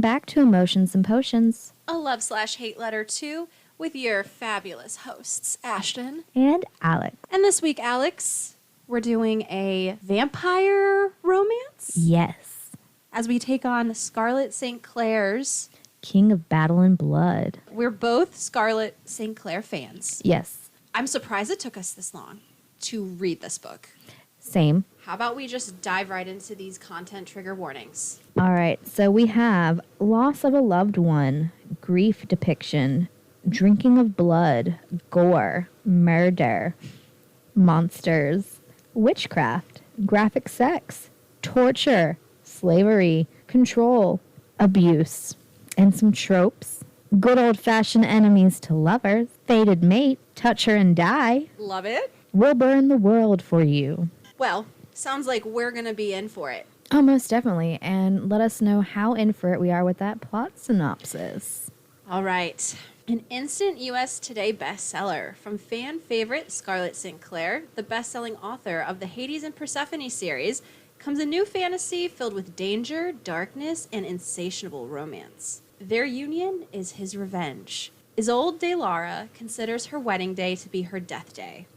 back to Emotions and Potions. A love/hate letter to with your fabulous hosts, Ashton and Alex. And this week, Alex, we're doing a vampire romance? Yes. As we take on Scarlett St. Clair's King of Battle and Blood. We're both Scarlett St. Clair fans. Yes. I'm surprised it took us this long to read this book. Same. How about we just dive right into these content trigger warnings? All right. So we have loss of a loved one, grief depiction, drinking of blood, gore, murder, monsters, witchcraft, graphic sex, torture, slavery, control, abuse, and some tropes. Good old-fashioned enemies to lovers, fated mate, touch her and die. Love it. We'll burn the world for you. Well, sounds like we're going to be in for it. Oh, most definitely. And let us know how in for it we are with that plot synopsis. All right. An instant U.S. Today bestseller from fan favorite Scarlett St. Clair, the best-selling author of the Hades and Persephone series, comes a new fantasy filled with danger, darkness, and insatiable romance. Their union is his revenge. Isolde de Lara considers her wedding day to be her death day.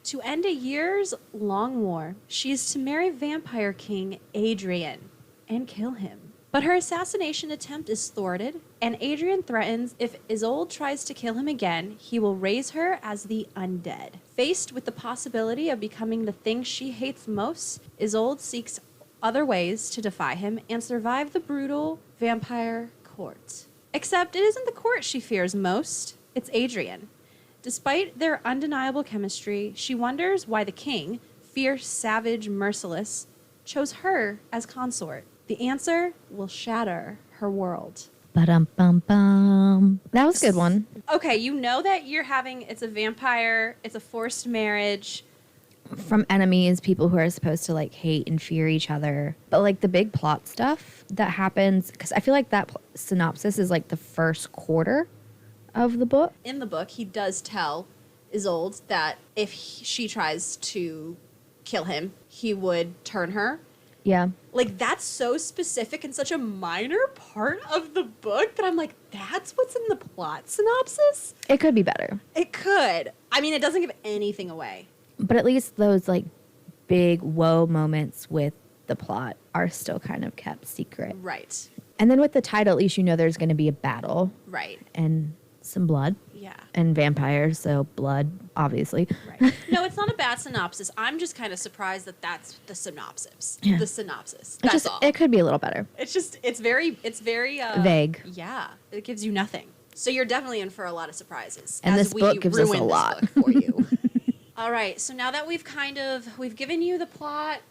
To end a years-long war, she is to marry vampire king Adrian and kill him. But her assassination attempt is thwarted, and Adrian threatens if Isolde tries to kill him again, he will raise her as the undead. Faced with the possibility of becoming the thing she hates most, Isolde seeks other ways to defy him and survive the brutal vampire court. Except it isn't the court she fears most, it's Adrian. Despite their undeniable chemistry, she wonders why the king, fierce, savage, merciless, chose her as consort. The answer will shatter her world. Ba-dum-bum-bum. That was a good one. Okay, you know that it's a vampire, it's a forced marriage. From enemies, people who are supposed to, like, hate and fear each other. But, like, the big plot stuff that happens, because I feel like that synopsis is, like, the first quarter of the book. In the book, he does tell Isolde that if she tries to kill him, he would turn her. Yeah. Like, that's so specific and such a minor part of the book that I'm like, that's what's in the plot synopsis? It could be better. It could. I mean, it doesn't give anything away. But at least those, like, big whoa moments with the plot are still kind of kept secret. Right. And then with the title, at least you know there's going to be a battle. Right. And some blood. Yeah. And vampires, so blood, obviously. Right. No, it's not a bad synopsis. I'm just kind of surprised that that's the synopsis. Yeah. The synopsis. That's all. It could be a little better. It's very vague. Yeah. It gives you nothing. So you're definitely in for a lot of surprises. And this book gives us a lot. This book for you. All right. So now that we've given you the plot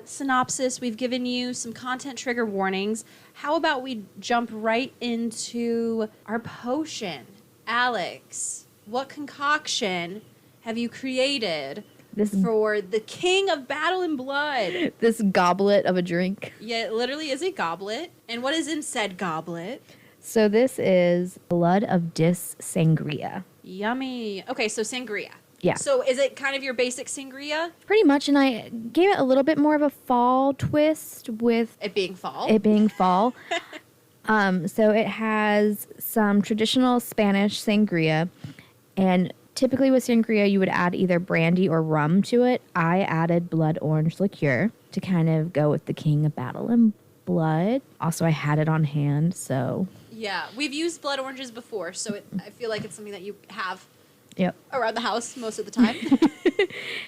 synopsis, we've given you some content trigger warnings. How about we jump right into our potion? Alex, what concoction have you created for the King of Battle and Blood? This goblet of a drink. Yeah, it literally is a goblet. And what is in said goblet? So this is blood of Dis Sangria. Yummy. Okay, so sangria. Yeah. So is it kind of your basic sangria? Pretty much, and I gave it a little bit more of a fall twist with It being fall? So it has some traditional Spanish sangria, and typically with sangria, you would add either brandy or rum to it. I added blood orange liqueur to kind of go with the King of Battle and Blood. Also, I had it on hand, so... Yeah, we've used blood oranges before, so I feel like it's something that you have around the house most of the time.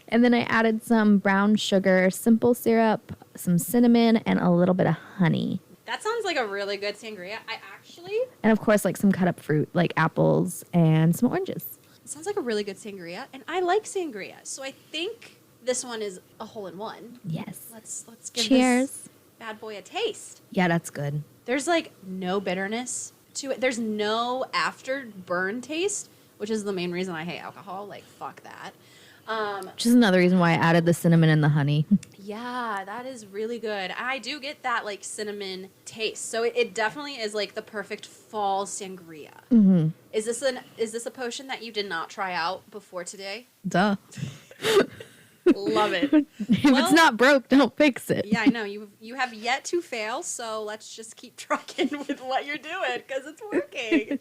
And then I added some brown sugar, simple syrup, some cinnamon, and a little bit of honey. That sounds like a really good sangria. And, of course, like some cut-up fruit, like apples and some oranges. It sounds like a really good sangria, and I like sangria. So I think this one is a hole-in-one. Yes. Let's give Cheers. This bad boy a taste. Yeah, that's good. There's, like, no bitterness to it. There's no after-burn taste, which is the main reason I hate alcohol. Like, fuck that. Which is another reason why I added the cinnamon and the honey. Yeah, that is really good. I do get that, like, cinnamon taste. So it definitely is, like, the perfect fall sangria. Mm-hmm. Is this a potion that you did not try out before today? Duh. Love it. If it's not broke, don't fix it. Yeah, I know. You have yet to fail, so let's just keep trucking with what you're doing because it's working.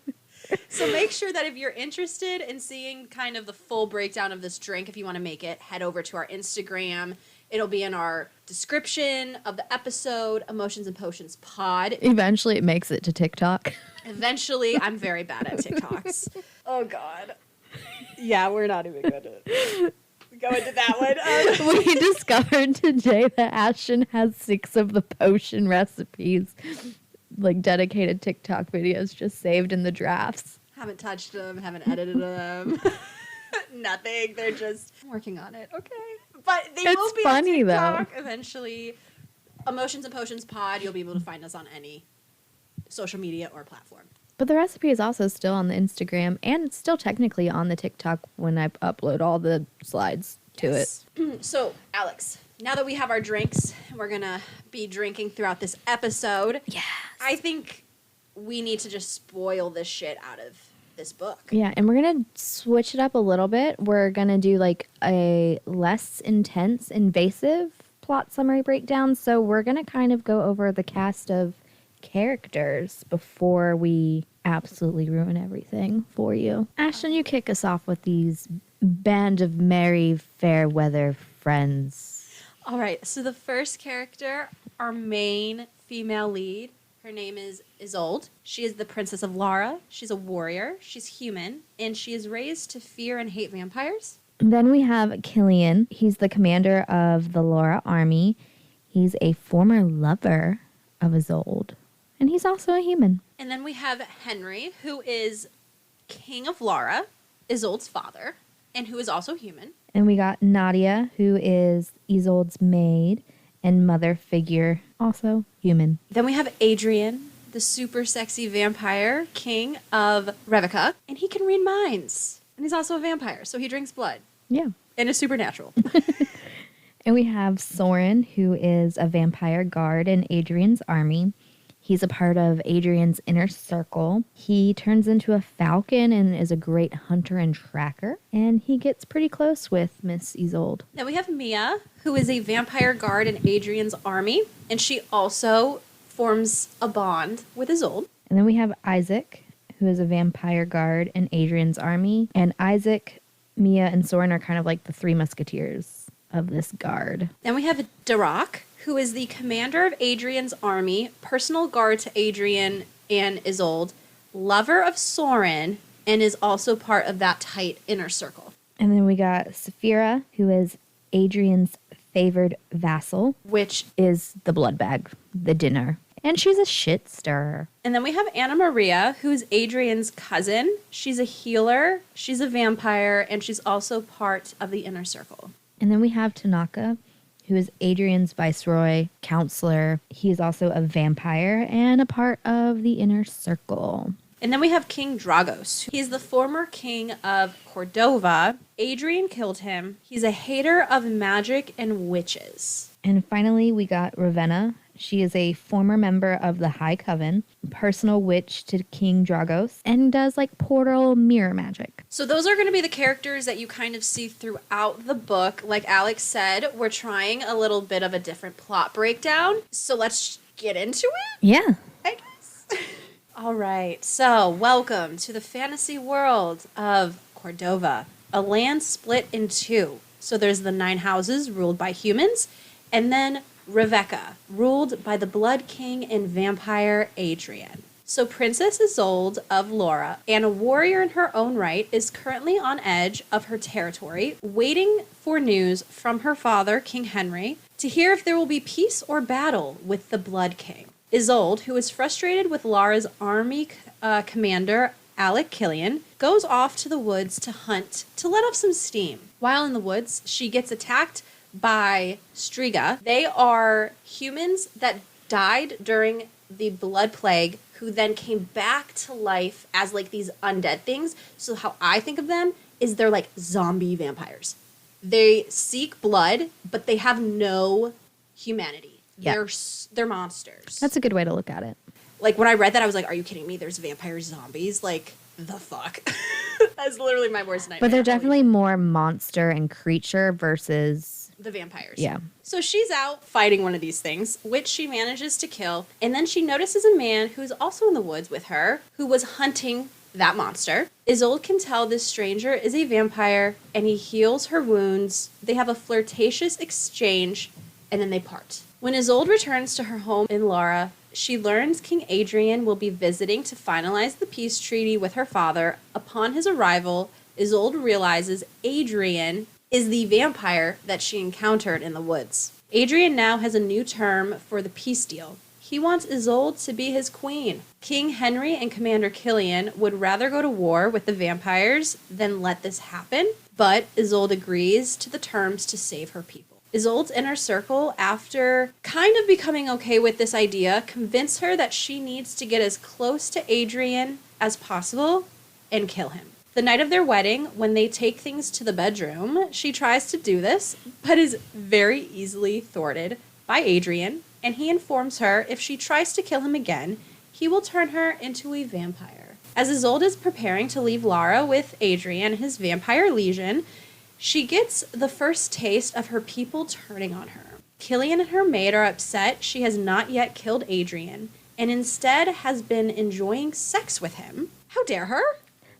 So make sure that if you're interested in seeing kind of the full breakdown of this drink, if you want to make it, head over to our Instagram. It'll be in our description of the episode, Emotions and Potions Pod. Eventually it makes it to TikTok. Eventually, I'm very bad at TikToks. Oh, God. Yeah, we're not even going to go into that one. We discovered today that Ashton has 6 of the potion recipes, like dedicated TikTok videos just saved in the drafts. Haven't touched them, haven't edited them. Nothing. They're just working on it. Okay. But they will be funny, on TikTok though. Eventually. Emotions and Potions Pod. You'll be able to find us on any social media or platform. But the recipe is also still on the Instagram, and it's still technically on the TikTok when I upload all the slides to it. So, Alex, now that we have our drinks, and we're going to be drinking throughout this episode, Yes. I think we need to just spoil this shit out of this book. Yeah, and we're going to switch it up a little bit. We're going to do like a less intense, invasive plot summary breakdown. So we're going to kind of go over the cast of characters before we absolutely ruin everything for you. Ashton, you kick us off with these band of merry fair weather friends. All right, so the first character, our main female lead, her name is Isolde. She is the Princess of Lara. She's a warrior. She's human, and she is raised to fear and hate vampires. Then we have Killian. He's the commander of the Lara army. He's a former lover of Isolde, and he's also a human. And then we have Henry, who is King of Lara, Isolde's father, and who is also human. And we got Nadia, who is Isolde's maid and mother figure, also human. Then we have Adrian, the super sexy vampire king of Revica, and he can read minds. And he's also a vampire, so he drinks blood. Yeah. And is supernatural. And we have Soren, who is a vampire guard in Adrian's army. He's a part of Adrian's inner circle. He turns into a falcon and is a great hunter and tracker. And he gets pretty close with Miss Isolde. Then we have Mia, who is a vampire guard in Adrian's army, and she also forms a bond with Isolde. And then we have Isaac, who is a vampire guard in Adrian's army. And Isaac, Mia, and Soren are kind of like the 3 musketeers of this guard. Then we have Dirac, who is the commander of Adrian's army, personal guard to Adrian and Isolde, lover of Soren, and is also part of that tight inner circle. And then we got Saphira, who is Adrian's favored vassal, Which, is the blood bag, the dinner. And she's a shit stirrer. and then we have Anna Maria, who is Adrian's cousin. She's a healer, she's a vampire, and she's also part of the inner circle. And then we have Tanaka, who is Adrian's viceroy, counselor. He is also a vampire and a part of the inner circle. And then we have King Dragos. He's the former king of Cordova. Adrian killed him. He's a hater of magic and witches. And finally, we got Ravenna. She is a former member of the High Coven, personal witch to King Dragos, and does like portal mirror magic. So those are going to be the characters that you kind of see throughout the book. Like Alex said, we're trying a little bit of a different plot breakdown. So let's get into it, Yeah. I guess. All right. So welcome to the fantasy world of Cordova, a land split in 2. So there's the 9 houses ruled by humans, and then Rebecca, ruled by the Blood King and vampire Adrian. So Princess Isolde of Lara, and a warrior in her own right, is currently on edge of her territory, waiting for news from her father, King Henry, to hear if there will be peace or battle with the Blood King. Isolde, who is frustrated with Lara's army commander, Alec Killian, goes off to the woods to hunt to let off some steam. While in the woods, she gets attacked by Striga. They are humans that died during the Blood Plague, who then came back to life as like these undead things. So how I think of them is they're like zombie vampires. They seek blood, but they have no humanity. Yeah. They're monsters. That's a good way to look at it. Like when I read that, I was like, are you kidding me? There's vampire zombies. Like the fuck? That's literally my worst nightmare. But they're definitely more monster and creature versus the vampires. Yeah. So she's out fighting one of these things, which she manages to kill, and then she notices a man who's also in the woods with her, who was hunting that monster. Isolde can tell this stranger is a vampire, and he heals her wounds. They have a flirtatious exchange, and then they part. When Isolde returns to her home in Lara, she learns King Adrian will be visiting to finalize the peace treaty with her father. Upon his arrival, Isolde realizes Adrian is the vampire that she encountered in the woods. Adrian now has a new term for the peace deal. He wants Isolde to be his queen. King Henry and Commander Killian would rather go to war with the vampires than let this happen, but Isolde agrees to the terms to save her people. Isolde's inner circle, after kind of becoming okay with this idea, convince her that she needs to get as close to Adrian as possible and kill him. The night of their wedding, when they take things to the bedroom, she tries to do this, but is very easily thwarted by Adrian, and he informs her if she tries to kill him again, he will turn her into a vampire. As Isolde is preparing to leave Lara with Adrian, his vampire legion, she gets the first taste of her people turning on her. Killian and her maid are upset she has not yet killed Adrian, and instead has been enjoying sex with him. How dare her?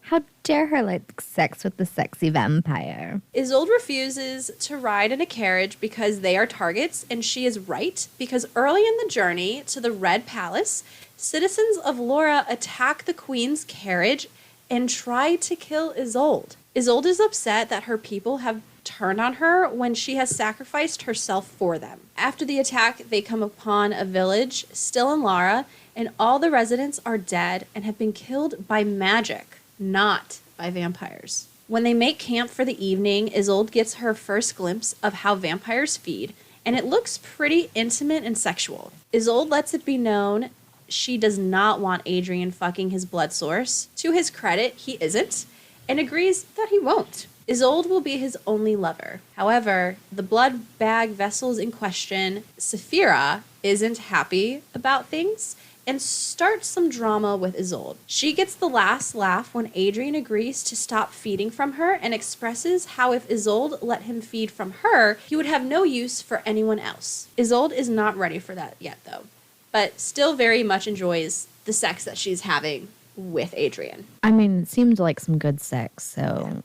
How dare her like sex with the sexy vampire? Isolde refuses to ride in a carriage because they are targets, and she is right, because early in the journey to the Red Palace, citizens of Lara attack the queen's carriage and try to kill Isolde. Isolde is upset that her people have turned on her when she has sacrificed herself for them. After the attack, they come upon a village still in Lara, and all the residents are dead and have been killed by magic, not by vampires. When they make camp for the evening, Isolde gets her first glimpse of how vampires feed, and it looks pretty intimate and sexual. Isolde lets it be known she does not want Adrian fucking his blood source. To his credit, he isn't, and agrees that he won't. Isolde will be his only lover. However, the blood bag vessels in question, Saphira, isn't happy about things and starts some drama with Isolde. She gets the last laugh when Adrian agrees to stop feeding from her and expresses how if Isolde let him feed from her, he would have no use for anyone else. Isolde is not ready for that yet, though, but still very much enjoys the sex that she's having with Adrian. I mean, it seemed like some good sex, so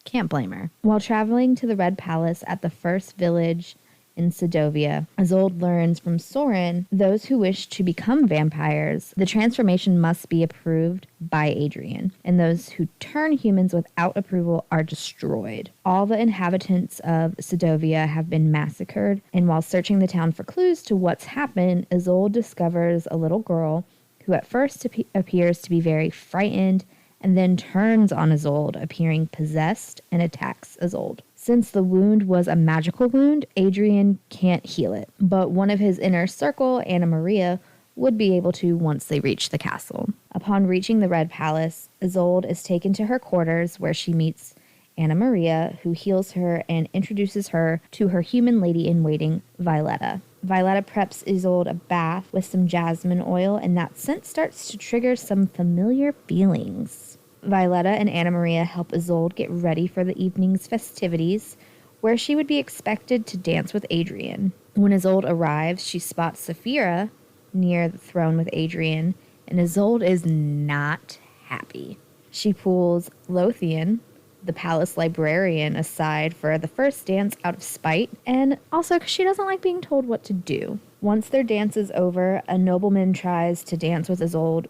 can't blame her. While traveling to the Red Palace at the first village in Cordova, Isolde learns from Soren those who wish to become vampires, the transformation must be approved by Adrian, and those who turn humans without approval are destroyed. All the inhabitants of Cordova have been massacred, and while searching the town for clues to what's happened, Isolde discovers a little girl who at first appears to be very frightened and then turns on Isolde, appearing possessed, and attacks Isolde. Since the wound was a magical wound, Adrian can't heal it, but one of his inner circle, Anna Maria, would be able to once they reach the castle. Upon reaching the Red Palace, Isolde is taken to her quarters where she meets Anna Maria, who heals her and introduces her to her human lady-in-waiting, Violetta. Violetta preps Isolde a bath with some jasmine oil, and that scent starts to trigger some familiar feelings. Violetta and Anna Maria help Isolde get ready for the evening's festivities, where she would be expected to dance with Adrian. When Isolde arrives, she spots Saphira near the throne with Adrian, and Isolde is not happy. She pulls Lothian, the palace librarian, aside for the first dance out of spite, and also because she doesn't like being told what to do. Once their dance is over, a nobleman tries to dance with Isolde,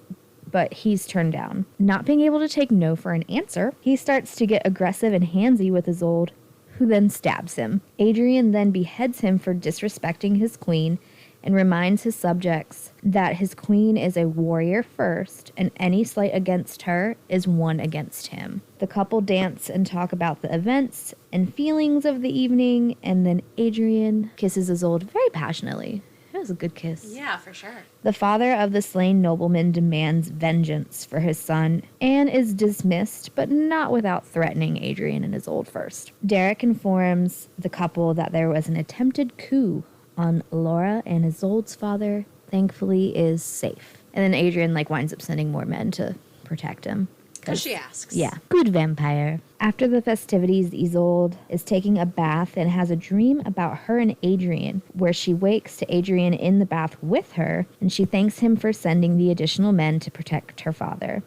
but he's turned down. Not being able to take no for an answer, he starts to get aggressive and handsy with Isolde, who then stabs him. Adrian then beheads him for disrespecting his queen and reminds his subjects that his queen is a warrior first, and any slight against her is one against him. The couple dance and talk about the events and feelings of the evening, and then Adrian kisses Isolde very passionately. It was a good kiss. Yeah, for sure. The father of the slain nobleman demands vengeance for his son and is dismissed, but not without threatening Adrian and Isolde first. Derek informs the couple that there was an attempted coup on Laura, and Isolde's father, thankfully, is safe. And then Adrian winds up sending more men to protect him. Because she asks. Yeah. Good vampire. After the festivities, Isolde is taking a bath and has a dream about her and Adrian, where she wakes to Adrian in the bath with her, and she thanks him for sending the additional men to protect her father.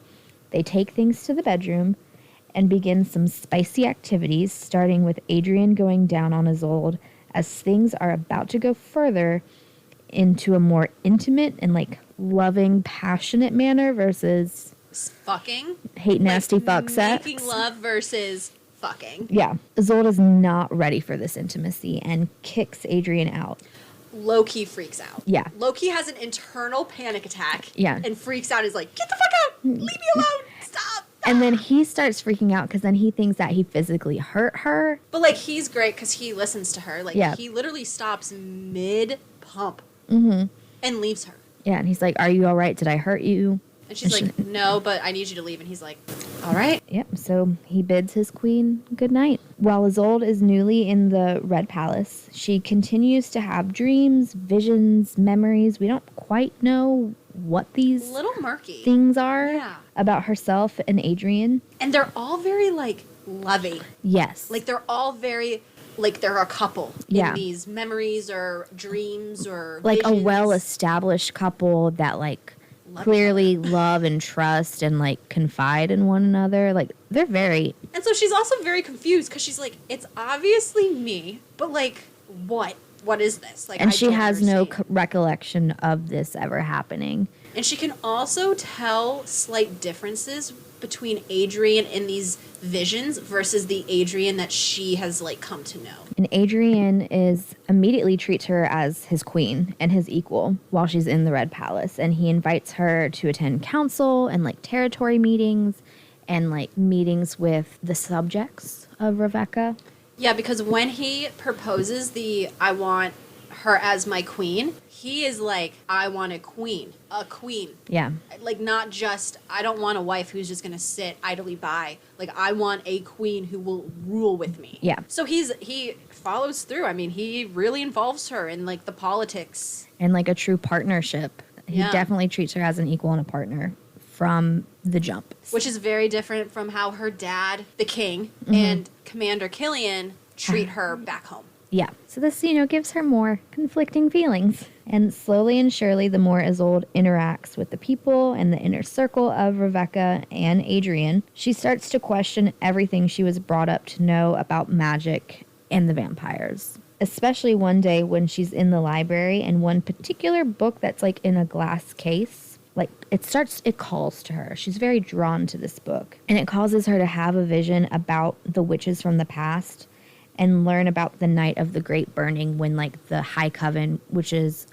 They take things to the bedroom and begin some spicy activities, starting with Adrian going down on Isolde as things are about to go further into a more intimate and like loving, passionate manner versus fucking hate nasty fuck sex. Making love versus fucking. Yeah. Isolde is not ready for this intimacy and kicks Adrian out. Loki freaks out. Yeah. Loki has an internal panic attack. Yeah. And freaks out. Is like, get the fuck out! Leave me alone! Stop! And then he starts freaking out because then he thinks that he physically hurt her. But like, he's great because he listens to her. Like, yeah. He literally stops mid pump and leaves her. Yeah, and he's like, "Are you all right? Did I hurt you?" And she's like, "No, but I need you to leave." And he's like, "All right." Yep, so he bids his queen good night. While Isolde is newly in the Red Palace, she continues to have dreams, visions, memories. We don't quite know what these little murky things are about herself and Adrian. And they're all very, like, lovey. Yes. Like, they're all very... like they're a couple in these memories or dreams or like visions. A well-established couple that like clearly love and trust and like confide in one another. Like they're very... And so she's also very confused because she's like, it's obviously me, but like what is this? Like, and she has no recollection of this ever happening. And she can also tell slight differences between Adrian in these visions versus the Adrian that she has like come to know. And Adrian immediately treats her as his queen and his equal while she's in the Red Palace. And he invites her to attend council and like territory meetings and like meetings with the subjects of Rebecca. Yeah, because when he proposes I want her as my queen, he is like, I want a queen. A queen. Yeah. Like, not just, I don't want a wife who's just going to sit idly by. Like, I want a queen who will rule with me. Yeah. So he follows through. I mean, he really involves her in, like, the politics. And, like, a true partnership. He definitely treats her as an equal and a partner from the jump. Which is very different from how her dad, the king, and Commander Killian treat her back home. Yeah. So this, gives her more conflicting feelings. And slowly and surely, the more Isolde interacts with the people and the inner circle of Rebecca and Adrian, she starts to question everything she was brought up to know about magic and the vampires. Especially one day when she's in the library and one particular book that's like in a glass case, like it calls to her. She's very drawn to this book. And it causes her to have a vision about the witches from the past and learn about the night of the Great Burning when, like, the High Coven, which is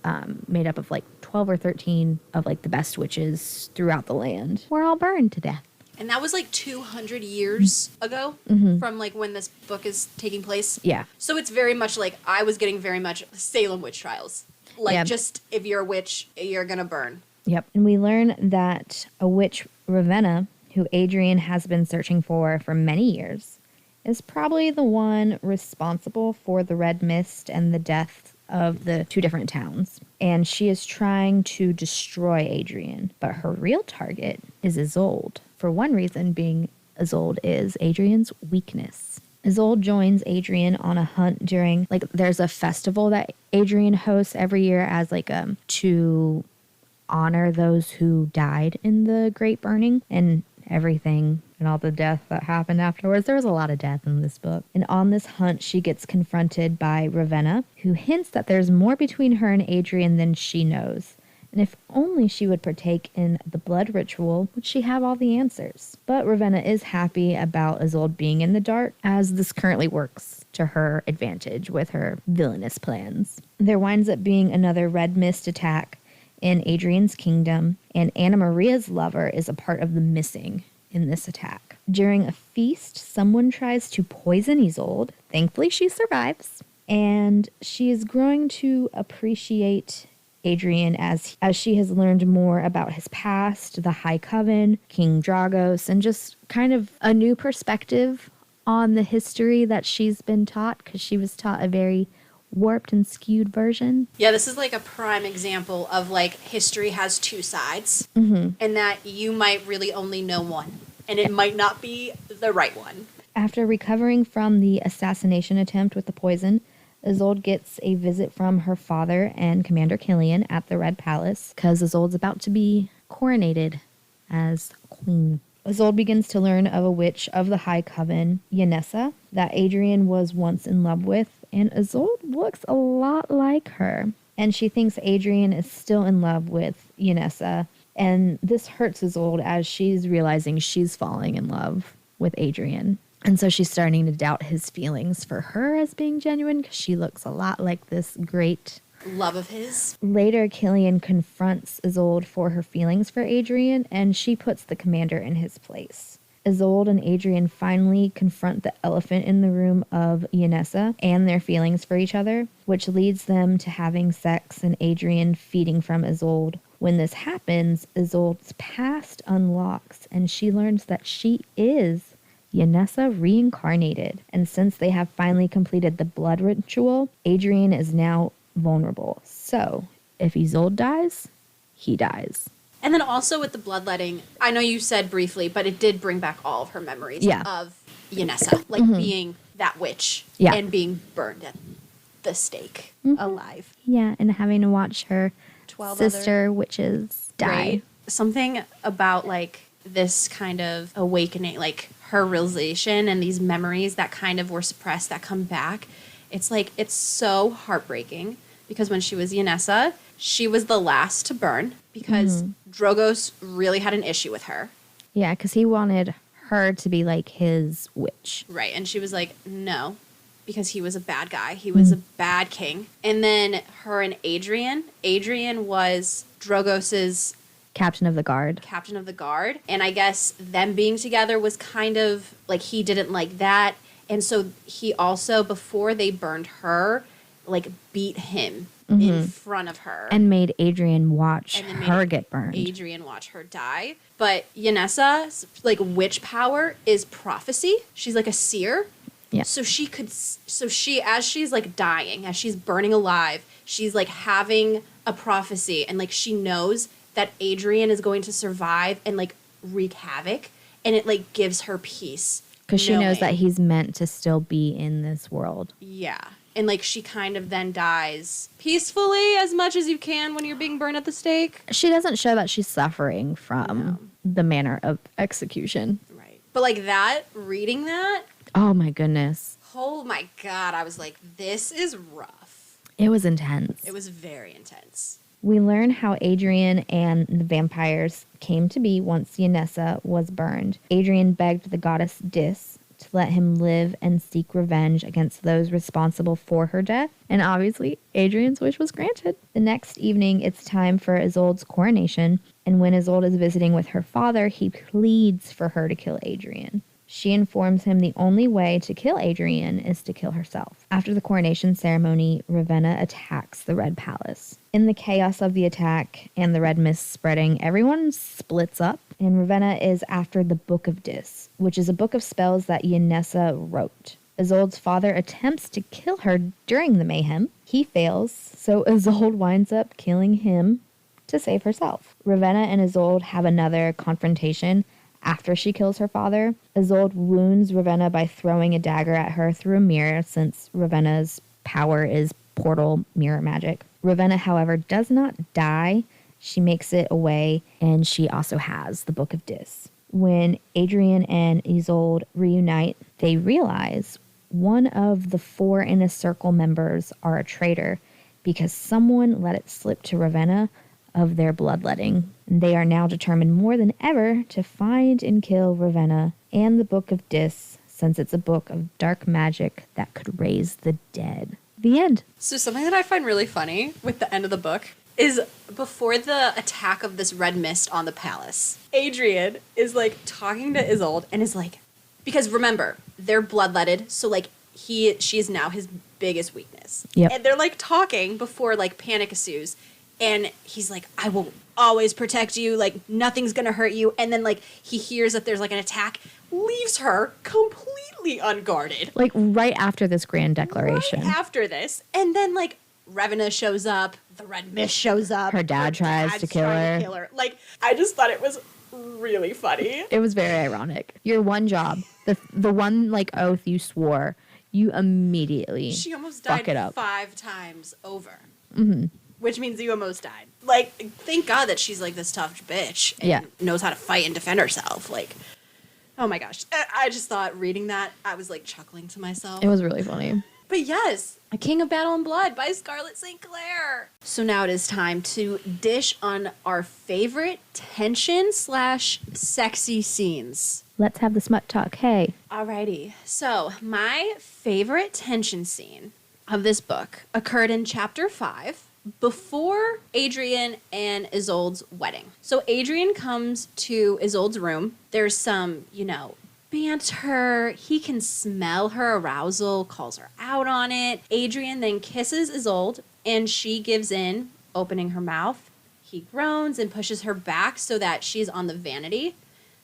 made up of, like, 12 or 13 of, like, the best witches throughout the land, were all burned to death. And that was, like, 200 years ago from, like, when this book is taking place. Yeah. So it's very much, like, I was getting very much Salem witch trials. Like, just, if you're a witch, you're gonna burn. Yep. And we learn that a witch, Ravenna, who Adrian has been searching for many years, is probably the one responsible for the red mist and the death of the two different towns. And she is trying to destroy Adrian. But her real target is Isolde. For one reason being Isolde is Adrian's weakness. Isolde joins Adrian on a hunt during, like, there's a festival that Adrian hosts every year as, like, to honor those who died in the Great Burning and everything and all the death that happened afterwards. There was a lot of death in this book. And on this hunt, she gets confronted by Ravenna, who hints that there's more between her and Adrian than she knows. And if only she would partake in the blood ritual, would she have all the answers? But Ravenna is happy about Isolde being in the dark, as this currently works to her advantage with her villainous plans. There winds up being another red mist attack in Adrian's kingdom, and Anna Maria's lover is a part of the missing in this attack. During a feast, someone tries to poison Isolde. Thankfully, she survives, and she is growing to appreciate Adrian as she has learned more about his past, the High Coven, King Dragos, and just kind of a new perspective on the history that she's been taught, because she was taught a very warped and skewed version. Yeah, this is like a prime example of like history has two sides and that you might really only know one. and it might not be the right one. After recovering from the assassination attempt with the poison, Isolde gets a visit from her father and Commander Killian at the Red Palace because Isolde's about to be coronated as queen. Isolde begins to learn of a witch of the High Coven, Yanessa, that Adrian was once in love with, and Isolde looks a lot like her. And she thinks Adrian is still in love with Yanessa, and this hurts Isolde as she's realizing she's falling in love with Adrian. And so she's starting to doubt his feelings for her as being genuine because she looks a lot like this great love of his. Later, Killian confronts Isolde for her feelings for Adrian, and she puts the commander in his place. Isolde and Adrian finally confront the elephant in the room of Yanessa and their feelings for each other, which leads them to having sex and Adrian feeding from Isolde. When this happens, Isolde's past unlocks, and she learns that she is Yanessa reincarnated. And since they have finally completed the blood ritual, Adrian is now vulnerable. So, if Isolde dies, he dies. And then also with the bloodletting, I know you said briefly, but it did bring back all of her memories of Yanessa, like being that witch and being burned at the stake alive. Yeah, and having to watch her 12 sister witches die. Right. Something about like this kind of awakening, like her realization and these memories that kind of were suppressed that come back. It's like, it's so heartbreaking because when she was Yanessa, she was the last to burn because Drogos really had an issue with her. Yeah, because he wanted her to be like his witch. Right, and she was like, no, because he was a bad guy. He was a bad king. And then her and Adrian was Drogos's Captain of the guard. And I guess them being together was kind of like he didn't like that. And so he also, before they burned her, like beat him in front of her. And made Adrian watch her get burned. Adrian watch her die. But Yanessa's like witch power is prophecy. She's like a seer. Yeah. So she, as she's like dying, as she's burning alive, she's like having a prophecy and like she knows that Adrian is going to survive and like wreak havoc. And it like gives her peace. Because she knows that he's meant to still be in this world. Yeah. And, like, she kind of then dies peacefully as much as you can when you're being burned at the stake. She doesn't show that she's suffering from the manner of execution. Right. But, like, that, reading that. Oh, my goodness. Oh, my God. I was like, this is rough. It was intense. It was very intense. We learn how Adrian and the vampires came to be once Yanessa was burned. Adrian begged the goddess Dis to let him live and seek revenge against those responsible for her death. And obviously, Adrian's wish was granted. The next evening, it's time for Isolde's coronation. And when Isolde is visiting with her father, he pleads for her to kill Adrian. She informs him the only way to kill Adrian is to kill herself. After the coronation ceremony, Ravenna attacks the Red Palace. In the chaos of the attack and the red mist spreading, everyone splits up, and Ravenna is after the Book of Dis, which is a book of spells that Yanessa wrote. Isolde's father attempts to kill her during the mayhem. He fails, so Isolde winds up killing him to save herself. Ravenna and Isolde have another confrontation after she kills her father. Isolde wounds Ravenna by throwing a dagger at her through a mirror, since Ravenna's power is portal mirror magic. Ravenna, however, does not die. She makes it away, and she also has the Book of Dis. When Adrian and Isolde reunite, they realize one of the 4 Inner Circle members are a traitor because someone let it slip to Ravenna of their bloodletting. They are now determined more than ever to find and kill Ravenna and the Book of Dis, since it's a book of dark magic that could raise the dead. The end. So something that I find really funny with the end of the book is before the attack of this red mist on the palace, Adrian is like talking to Isolde and is like, because remember, they're bloodletted, so like she is now his biggest weakness. Yep. And they're like talking before like panic ensues. And he's like, I will always protect you. Like, nothing's going to hurt you. And then, like, he hears that there's, like, an attack, leaves her completely unguarded. Like, right after this grand declaration. Right after this. And then, like, Ravenna shows up. The red mist shows up. Her dad tries to kill her. Like, I just thought it was really funny. It was very ironic. Your one job, the one like oath you swore, you immediately She almost fuck died it up. 5 times over. Mm-hmm. Which means you almost died. Like, thank God that she's like this tough bitch and knows how to fight and defend herself. Like, oh my gosh. I just thought reading that, I was like chuckling to myself. It was really funny. But yes, A King of Battle and Blood by Scarlett St. Clair. So now it is time to dish on our favorite tension/sexy scenes. Let's have the smut talk. Hey. Alrighty. So my favorite tension scene of this book occurred in chapter 5 before Adrian and Isolde's wedding. So Adrian comes to Isolde's room. There's some, banter. He can smell her arousal, calls her out on it. Adrian then kisses Isolde, and she gives in, opening her mouth. He groans and pushes her back so that she's on the vanity.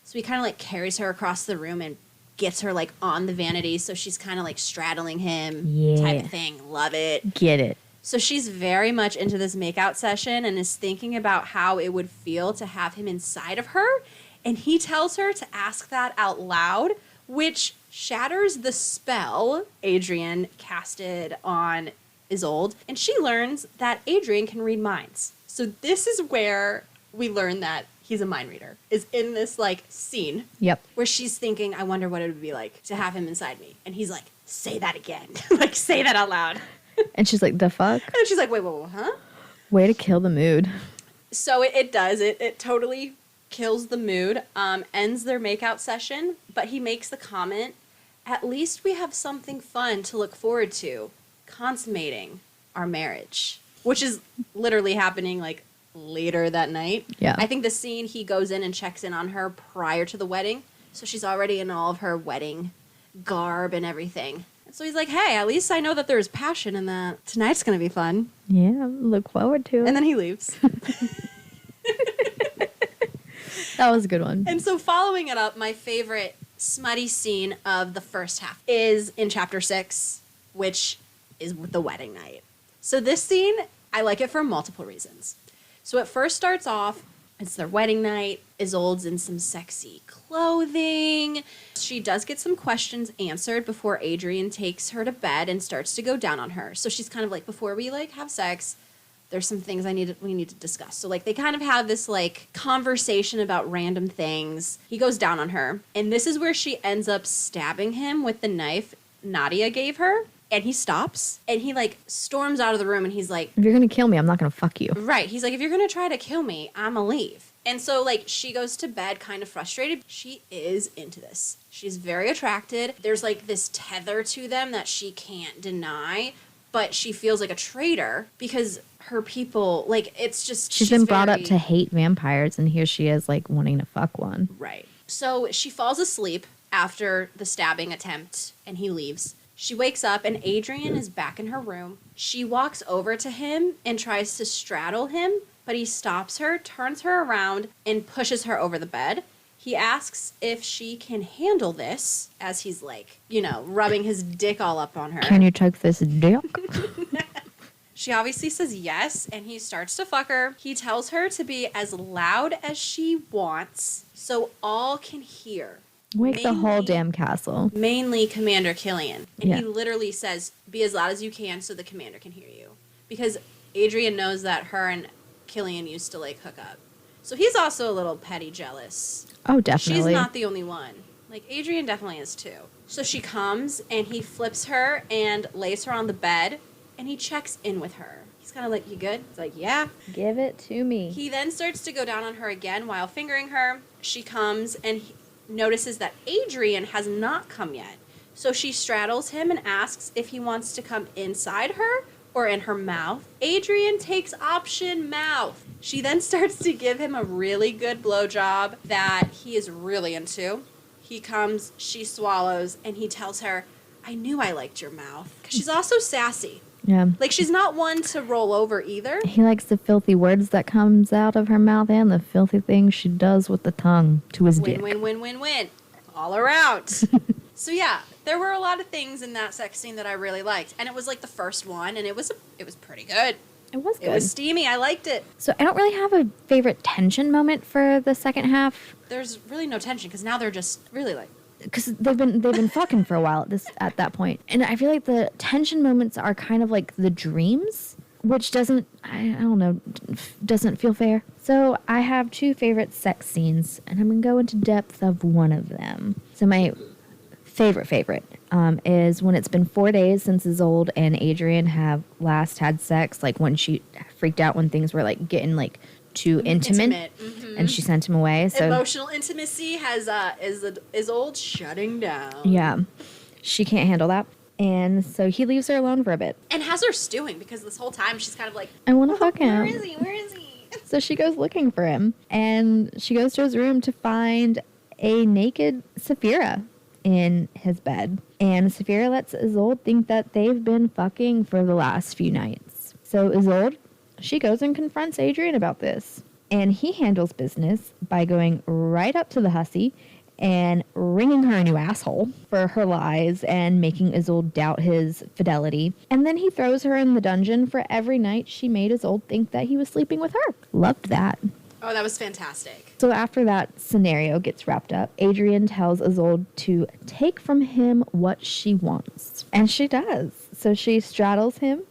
So he kind of like carries her across the room and gets her like on the vanity. So she's kind of like straddling him type of thing. Love it. Get it. So she's very much into this makeout session and is thinking about how it would feel to have him inside of her. And he tells her to ask that out loud, which shatters the spell Adrian casted on Isolde. And she learns that Adrian can read minds. So this is where we learn that he's a mind reader, is in this like scene. Yep. Where she's thinking, I wonder what it would be like to have him inside me. And he's like, say that again. Like, say that out loud. And she's like, the fuck? And she's like, wait, huh? Way to kill the mood. So it does. It totally kills the mood, ends their makeout session. But he makes the comment, at least we have something fun to look forward to, consummating our marriage. Which is literally happening like later that night. Yeah. I think the scene he goes in and checks in on her prior to the wedding. So she's already in all of her wedding garb and everything. So he's like, hey, at least I know that there's passion in that. Tonight's going to be fun. Yeah, look forward to it. And then he leaves. That was a good one. And so following it up, my favorite smutty scene of the first half is in chapter 6, which is the wedding night. So this scene, I like it for multiple reasons. So it first starts off, it's their wedding night. Isolde's in some sexy clothing. She does get some questions answered before Adrian takes her to bed and starts to go down on her. So she's kind of like, before we like have sex, there's some things we need to discuss. So like they kind of have this like conversation about random things. He goes down on her, and this is where she ends up stabbing him with the knife Nadia gave her. And he stops, and he, like, storms out of the room, and he's like... If you're going to kill me, I'm not going to fuck you. Right. He's like, if you're going to try to kill me, I'm going to leave. And so, like, she goes to bed kind of frustrated. She is into this. She's very attracted. There's, like, this tether to them that she can't deny, but she feels like a traitor because her people, like, it's just... She's been brought up to hate vampires, and here she is, like, wanting to fuck one. Right. So she falls asleep after the stabbing attempt, and he leaves. She wakes up, and Adrian is back in her room. She walks over to him and tries to straddle him, but he stops her, turns her around, and pushes her over the bed. He asks if she can handle this, as he's like, rubbing his dick all up on her. Can you take this dick? She obviously says yes, and he starts to fuck her. He tells her to be as loud as she wants, so all can hear. Wake the whole damn castle. Mainly Commander Killian. And Yeah. he literally says, be as loud as you can so the commander can hear you. Because Adrian knows that her and Killian used to, like, hook up. So he's also a little petty jealous. Oh, definitely. She's not the only one. Like, Adrian definitely is too. So she comes, and he flips her and lays her on the bed, and he checks in with her. He's kind of like, you good? It's like, yeah. Give it to me. He then starts to go down on her again while fingering her. She comes, and he notices that Adrian has not come yet. So she straddles him and asks if he wants to come inside her or in her mouth. Adrian takes option mouth. She then starts to give him a really good blowjob that he is really into. He comes, she swallows, and he tells her, I knew I liked your mouth. 'Cause she's also sassy. Yeah. Like, she's not one to roll over either. He likes the filthy words that comes out of her mouth and the filthy things she does with the tongue to his dick. Win. All around. So, yeah, there were a lot of things in that sex scene that I really liked. And it was, like, the first one, and it was pretty good. It was good. It was steamy. I liked it. So I don't really have a favorite tension moment for the second half. There's really no tension because now they're just really like, because they've been fucking for a while at that point. And I feel like the tension moments are kind of like the dreams, which doesn't feel fair. So I have 2 favorite sex scenes, and I'm gonna go into depth of one of them. So my favorite is when it's been 4 days since Isolde and Adrian have last had sex, like when she freaked out when things were like getting like too intimate. Mm-hmm. And she sent him away. So emotional intimacy is old shutting down. Yeah, she can't handle that, and so he leaves her alone for a bit. And has her stewing because this whole time she's kind of like, I want to fuck him. Where is he? Where is he? So she goes looking for him, and she goes to his room to find a naked Saphira in his bed. And Saphira lets Isolde think that they've been fucking for the last few nights. So Isolde, she goes and confronts Adrian about this. And he handles business by going right up to the hussy and ringing her a new asshole for her lies and making Isolde doubt his fidelity. And then he throws her in the dungeon for every night she made Isolde think that he was sleeping with her. Loved that. Oh, that was fantastic. So after that scenario gets wrapped up, Adrian tells Isolde to take from him what she wants. And she does. So she straddles him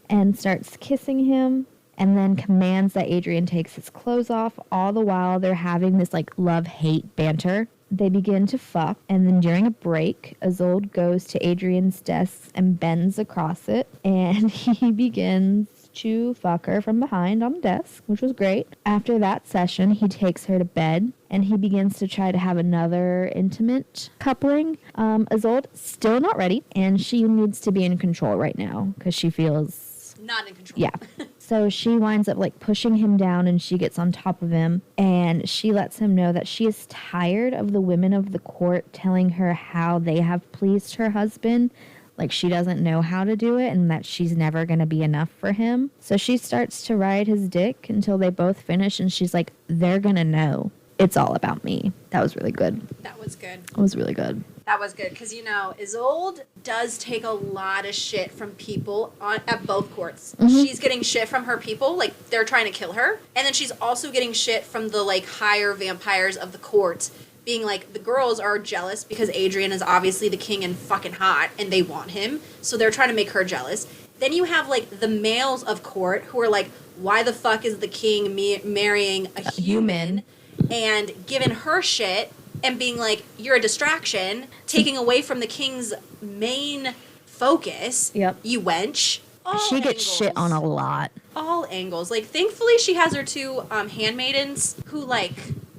and starts kissing him, and then commands that Adrian takes his clothes off. All the while they're having this like love-hate banter. They begin to fuck, and then during a break, Isolde goes to Adrian's desk and bends across it, and he begins to fuck her from behind on the desk, which was great. After that session, he takes her to bed, and he begins to try to have another intimate coupling. Isolde still not ready, and she needs to be in control right now because she feels not in control. Yeah. So she winds up like pushing him down, and she gets on top of him, and she lets him know that she is tired of the women of the court telling her how they have pleased her husband. Like she doesn't know how to do it, and that she's never going to be enough for him. So she starts to ride his dick until they both finish, and she's like, they're going to know it's all about me. That was really good. That was good. It was really good. That was good because, you know, Isolde does take a lot of shit from people at both courts. Mm-hmm. She's getting shit from her people, like they're trying to kill her. And then she's also getting shit from the like higher vampires of the court, being like, the girls are jealous because Adrian is obviously the king and fucking hot and they want him. So they're trying to make her jealous. Then you have like the males of court who are like, why the fuck is the king marrying a human? And giving her shit and being like, you're a distraction, taking away from the king's main focus. Yep. You wench. She gets shit on a lot. All angles. Like, thankfully, she has her 2 handmaidens who, like,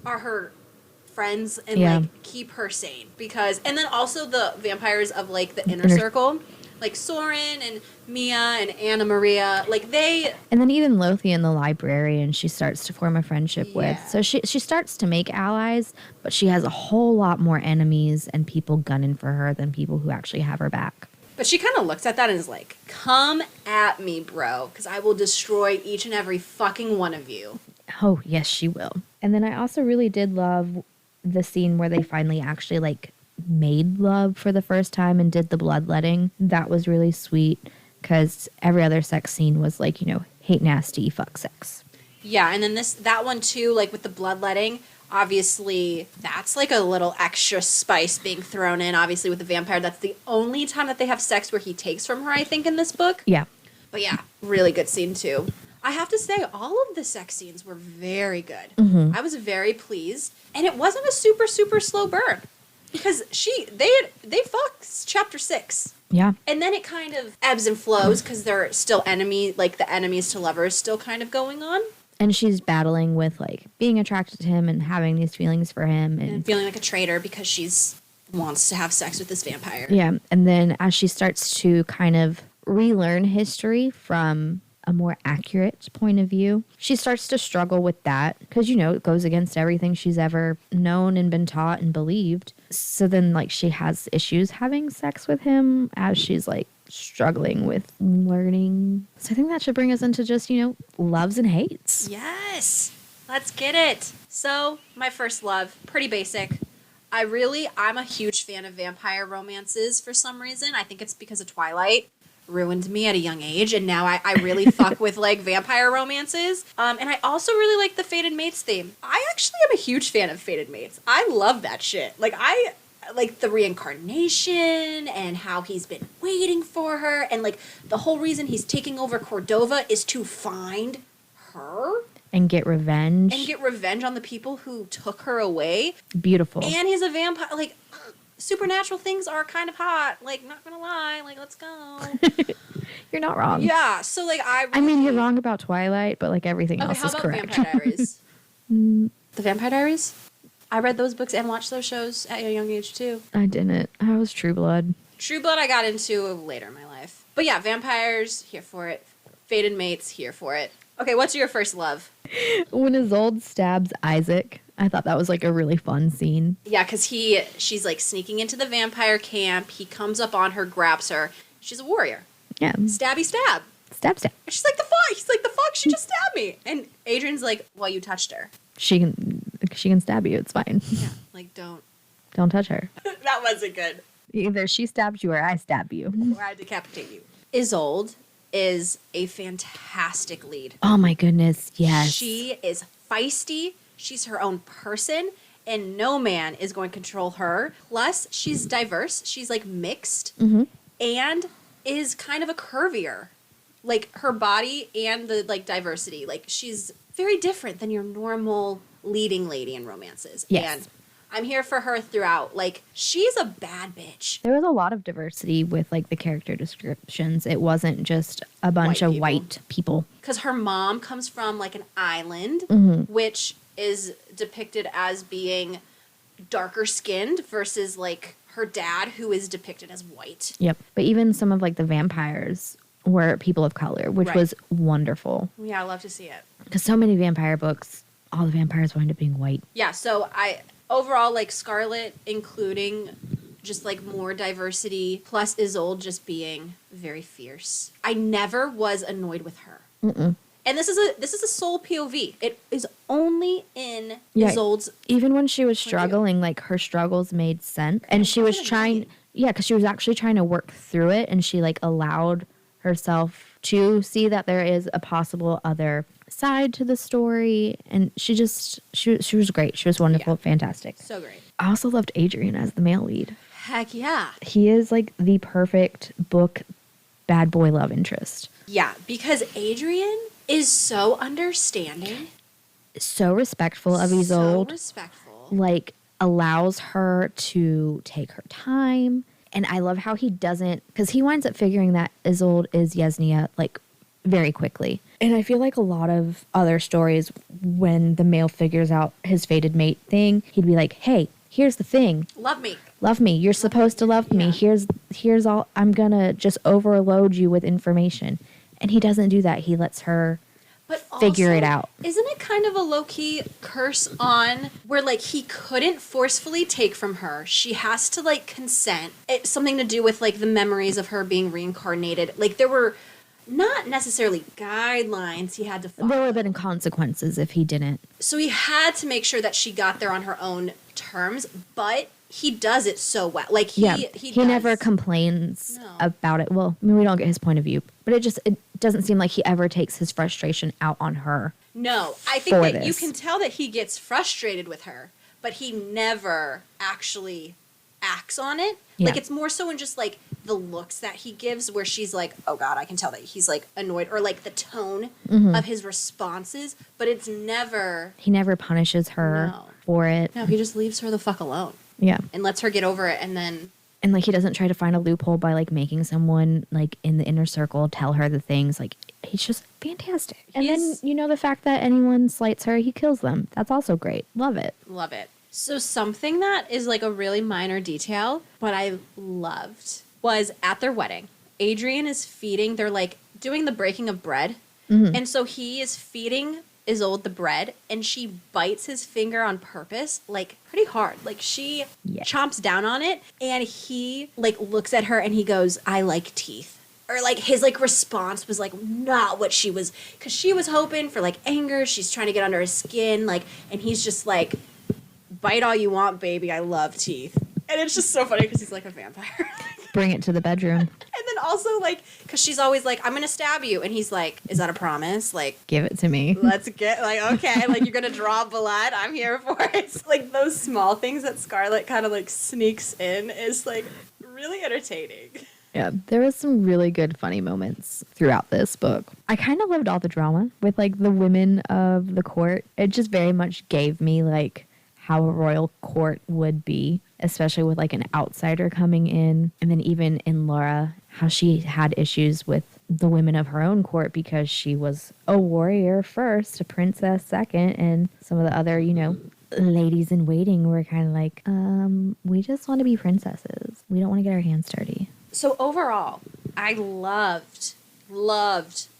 are her friends and, like, keep her sane. Because, and then also the vampires of, like, the inner circle. Like, Soren and Mia and Anna Maria, like, they... And then even Lothian, the librarian, she starts to form a friendship with. So she starts to make allies, but she has a whole lot more enemies and people gunning for her than people who actually have her back. But she kind of looks at that and is like, come at me, bro, because I will destroy each and every fucking one of you. Oh, yes, she will. And then I also really did love the scene where they finally actually, like, made love for the first time and did the bloodletting. That was really sweet because every other sex scene was like, you know, hate nasty, fuck sex. Yeah, and then that one too, like with the bloodletting, obviously that's like a little extra spice being thrown in. Obviously with the vampire, that's the only time that they have sex where he takes from her, I think, in this book. Yeah. But yeah, really good scene too. I have to say, all of the sex scenes were very good. Mm-hmm. I was very pleased, and it wasn't a super, super slow burn. Because they fucked chapter 6. Yeah. And then it kind of ebbs and flows because they're still the enemies to lovers still kind of going on. And she's battling with like being attracted to him and having these feelings for him. And feeling like a traitor because she's wants to have sex with this vampire. Yeah. And then as she starts to kind of relearn history from a more accurate point of view, she starts to struggle with that because, you know, it goes against everything she's ever known and been taught and believed. So then, like, she has issues having sex with him as she's, like, struggling with learning. So I think that should bring us into just, you know, loves and hates. Yes. Let's get it. So, my first love, pretty basic. I'm a huge fan of vampire romances for some reason. I think it's because of Twilight. ruined me at a young age, and now I really fuck with like vampire romances. And I also really like the Fated Mates theme. I actually am a huge fan of Fated Mates. I love that shit. Like I like the reincarnation and how he's been waiting for her, and like the whole reason he's taking over Cordova is to find her And get revenge. and get revenge on the people who took her away. Beautiful. And he's a vampire. Like, supernatural things are kind of hot. Like, not gonna lie. Like, let's go. You're not wrong. Yeah. So, like, I mean, you're wrong about Twilight, but like everything Okay, else how is about correct. Vampire Diaries? The Vampire Diaries? I read those books and watched those shows at a young age, too. I didn't. I was True Blood. True Blood I got into later in my life. But yeah, vampires, here for it. Fated Mates, here for it. Okay, what's your first love? When Isolde stabs Isaac, I thought that was like a really fun scene. Yeah, because she's like sneaking into the vampire camp. He comes up on her, grabs her. She's a warrior. Yeah. Stabby stab. Stab, stab. And she's like, the fuck? He's like, the fuck? She just stabbed me. And Adrian's like, well, you touched her. She can stab you. It's fine. Yeah, like, don't touch her. that wasn't good. Either she stabs you or I stab you. Or I decapitate you. Isolde is a fantastic lead. Oh my goodness, yes. She is feisty. She's her own person. And no man is going to control her. Plus, she's diverse. She's like mixed. And is kind of a curvier. Like her body and the like diversity. Like she's very different than your normal leading lady in romances. Yes. And I'm here for her throughout. Like, she's a bad bitch. There was a lot of diversity with like the character descriptions. It wasn't just a bunch of white people. Because her mom comes from like an island, which is depicted as being darker skinned versus like her dad, who is depicted as white. Yep. But even some of like the vampires were people of color, which was wonderful. Yeah, I love to see it. Because so many vampire books, all the vampires wind up being white. Yeah, so overall, like, Scarlett, including just, like, more diversity, plus Isolde just being very fierce. I never was annoyed with her. And this is a sole POV. It is only in Isolde's... Even when she was struggling, like, her struggles made sense. And she was trying... Yeah, because she was actually trying to work through it, and she, like, allowed herself to see that there is a possible other side to the story, and she was great. She was wonderful, fantastic. So great. I also loved Adrian as the male lead. Heck yeah. He is like the perfect book bad boy love interest. Yeah, because Adrian is so understanding. So respectful of Isolde. So respectful. Like, allows her to take her time. And I love how he doesn't, because he winds up figuring that Isolde is Yesenia, like, very quickly. And I feel like a lot of other stories, when the male figures out his fated mate thing, he'd be like, hey, here's the thing. Love me. Love me. You're supposed to love me. Here's all. I'm going to just overload you with information. And he doesn't do that. He lets her figure it out. Isn't it kind of a low-key curse on where, like, he couldn't forcefully take from her? She has to, like, consent. It's something to do with, like, the memories of her being reincarnated. Like, there were not necessarily guidelines he had to follow. There would have been consequences if he didn't. So he had to make sure that she got there on her own terms, but he does it so well. Like, he never complains about it. Well, I mean, we don't get his point of view, but it doesn't seem like he ever takes his frustration out on her. No, I think that you can tell that he gets frustrated with her, but he never actually acts on it. Yeah. Like, it's more so in just, like, the looks that he gives where she's like, oh, God, I can tell that he's, like, annoyed. Or, like, the tone of his responses. But it's never... He never punishes her for it. No, he just leaves her the fuck alone. Yeah. And lets her get over it, and then... And, like, he doesn't try to find a loophole by, like, making someone, like, in the inner circle tell her the things. Like, he's just fantastic. And then, you know, the fact that anyone slights her, he kills them. That's also great. Love it. Love it. So something that is, like, a really minor detail, but I loved, was at their wedding. Adrian is feeding, they're, like, doing the breaking of bread. And so he is feeding Isolde the bread, and she bites his finger on purpose, like, pretty hard. Like, she chomps down on it, and he, like, looks at her, and he goes, I like teeth. Or, like, his, like, response was, like, not what she was, because she was hoping for, like, anger. She's trying to get under his skin, like, and he's just, like, bite all you want, baby. I love teeth. And it's just so funny because he's, like, a vampire. Bring it to the bedroom. And then also, like, because she's always like, I'm going to stab you. And he's like, is that a promise? Like, Give it to me. let's get, like, okay, like, you're going to draw blood. I'm here for it. It's like those small things that Scarlett kind of, like, sneaks in is, like, really entertaining. Yeah, there was some really good funny moments throughout this book. I kind of loved all the drama with, like, the women of the court. It just very much gave me, like, how a royal court would be, especially with, like, an outsider coming in. And then even in Laura, how she had issues with the women of her own court because she was a warrior first, a princess second, and some of the other, you know, ladies in waiting were kind of like, we just want to be princesses. We don't want to get our hands dirty. So overall, I loved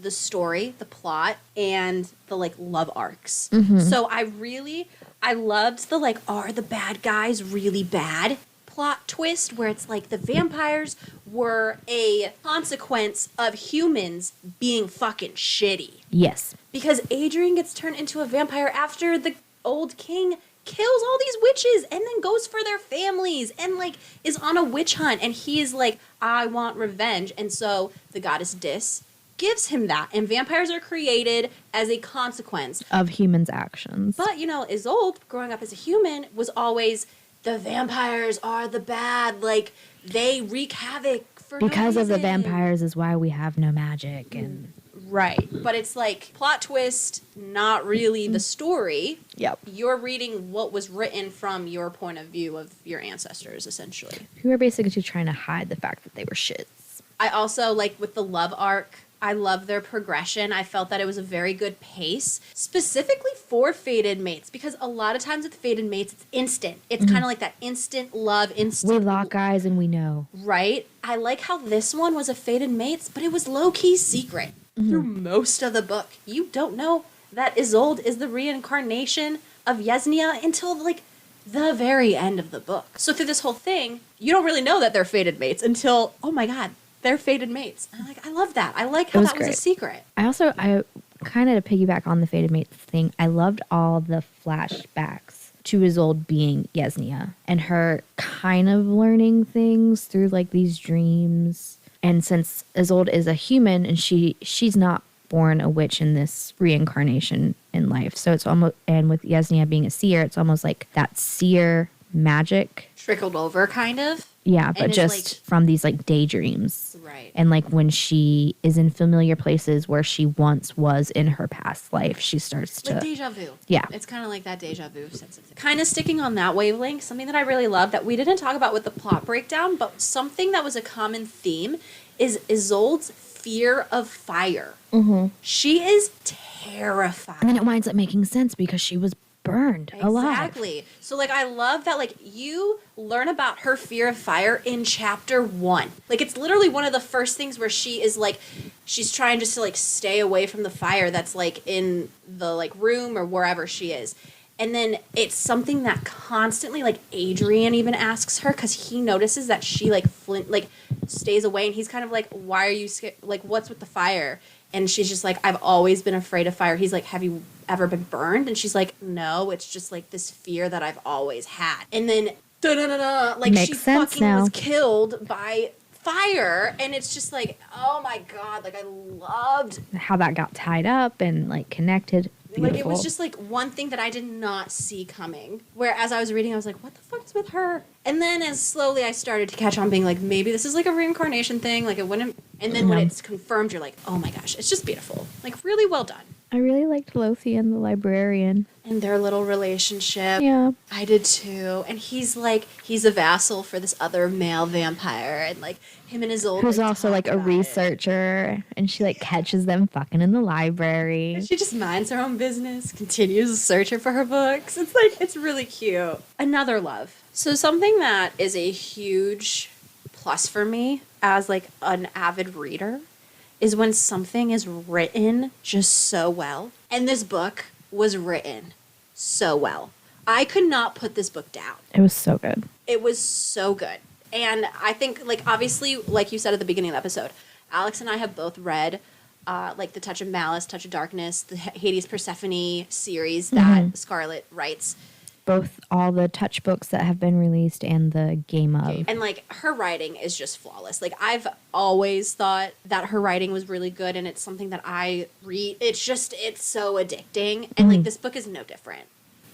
the story, the plot, and the, like, love arcs. So I loved the, like, are the bad guys really bad plot twist where it's like the vampires were a consequence of humans being fucking shitty. Yes. Because Adrian gets turned into a vampire after the old king kills all these witches and then goes for their families and, like, is on a witch hunt, and he is like, I want revenge. And so the goddess Dis gives him that, and vampires are created as a consequence Of humans' actions. but, you know, Isolde, growing up as a human, was always, the vampires are the bad, like, they wreak havoc for no because of the reason. vampires is why we have no magic. And Right. But it's like, plot twist, not really the story. Yep. You're reading what was written from your point of view of your ancestors, essentially. Who are basically trying to hide the fact that they were shits. I also, like, with the love arc, I love their progression. I felt that it was a very good pace, specifically for fated mates, because a lot of times with fated mates, it's instant. It's kind of like that instant love, instant. We lock eyes and we know. Right? I like how this one was a fated mates, but it was low-key secret through most of the book. You don't know that Isolde is the reincarnation of Yesnia until, like, the very end of the book. So through this whole thing, you don't really know that they're fated mates until, oh my god, they're fated mates. And I'm like, I love that. I like how was that was a great. secret. I kind of, to piggyback on the fated mates thing, I loved all the flashbacks to Isolde being Yesnia and her kind of learning things through, like, these dreams. And since Isolde is a human and she's not born a witch in this reincarnation in life, so it's almost, and with Yesnia being a seer, it's almost like that seer magic. Trickled over, kind of. Yeah, but it's just like, from these, like, daydreams. right. And, like, when she is in familiar places where she once was in her past life, she starts to... Like deja vu. Yeah. It's kind of like that deja vu sense of thing. Kind of sticking on that wavelength, something that I really love that we didn't talk about with the plot breakdown, but something that was a common theme is Isolde's fear of fire. She is terrified. And then it winds up making sense because she was burned alive. Exactly. So, like, I love that, like, you learn about her fear of fire in chapter 1. Like, it's literally one of the first things where she is, like, she's trying just to, like, stay away from the fire that's, like, in the, like, room or wherever she is. And then it's something that constantly, like, Adrian even asks her because he notices that she, like, stays away. And he's kind of like, why are you scared? Like, what's with the fire? And she's just like, I've always been afraid of fire. He's like, have you ever been burned? And she's like, no, it's just, like, this fear that I've always had. And then, like, Makes she sense fucking now. was killed by fire. And it's just like, oh my God, like, I loved How that got tied up and, like, connected. Beautiful. Like, it was just, like, one thing that I did not see coming. Where as I was reading, I was like, what the fuck is with her? And then as slowly I started to catch on being like, maybe this is, like, a reincarnation thing. Like, it wouldn't... And then when it's confirmed, you're like, oh my gosh, it's just beautiful. Like, really well done. I really liked Lothian, the librarian. And their little relationship. Yeah. I did too. And he's like, he's a vassal for this other male vampire. And, like, him and his old... Who's also, like, a researcher. And she, like, catches them fucking in the library. She just minds her own business, continues searching for her books. It's like, it's really cute. Another love. So something that is a huge plus for me as, like, an avid reader is when something is written just so well. And this book was written so well. I could not put this book down. It was so good. It was so good. And I think, like, obviously, like you said at the beginning of the episode, Alex and I have both read, like, the Touch of Malice, Touch of Darkness, the Hades Persephone series that Scarlett writes. both all the touch books that have been released and the game of. And like her writing is just flawless. Like I've always thought that her writing was really good, and it's something that I read. It's so addicting, and like this book is no different.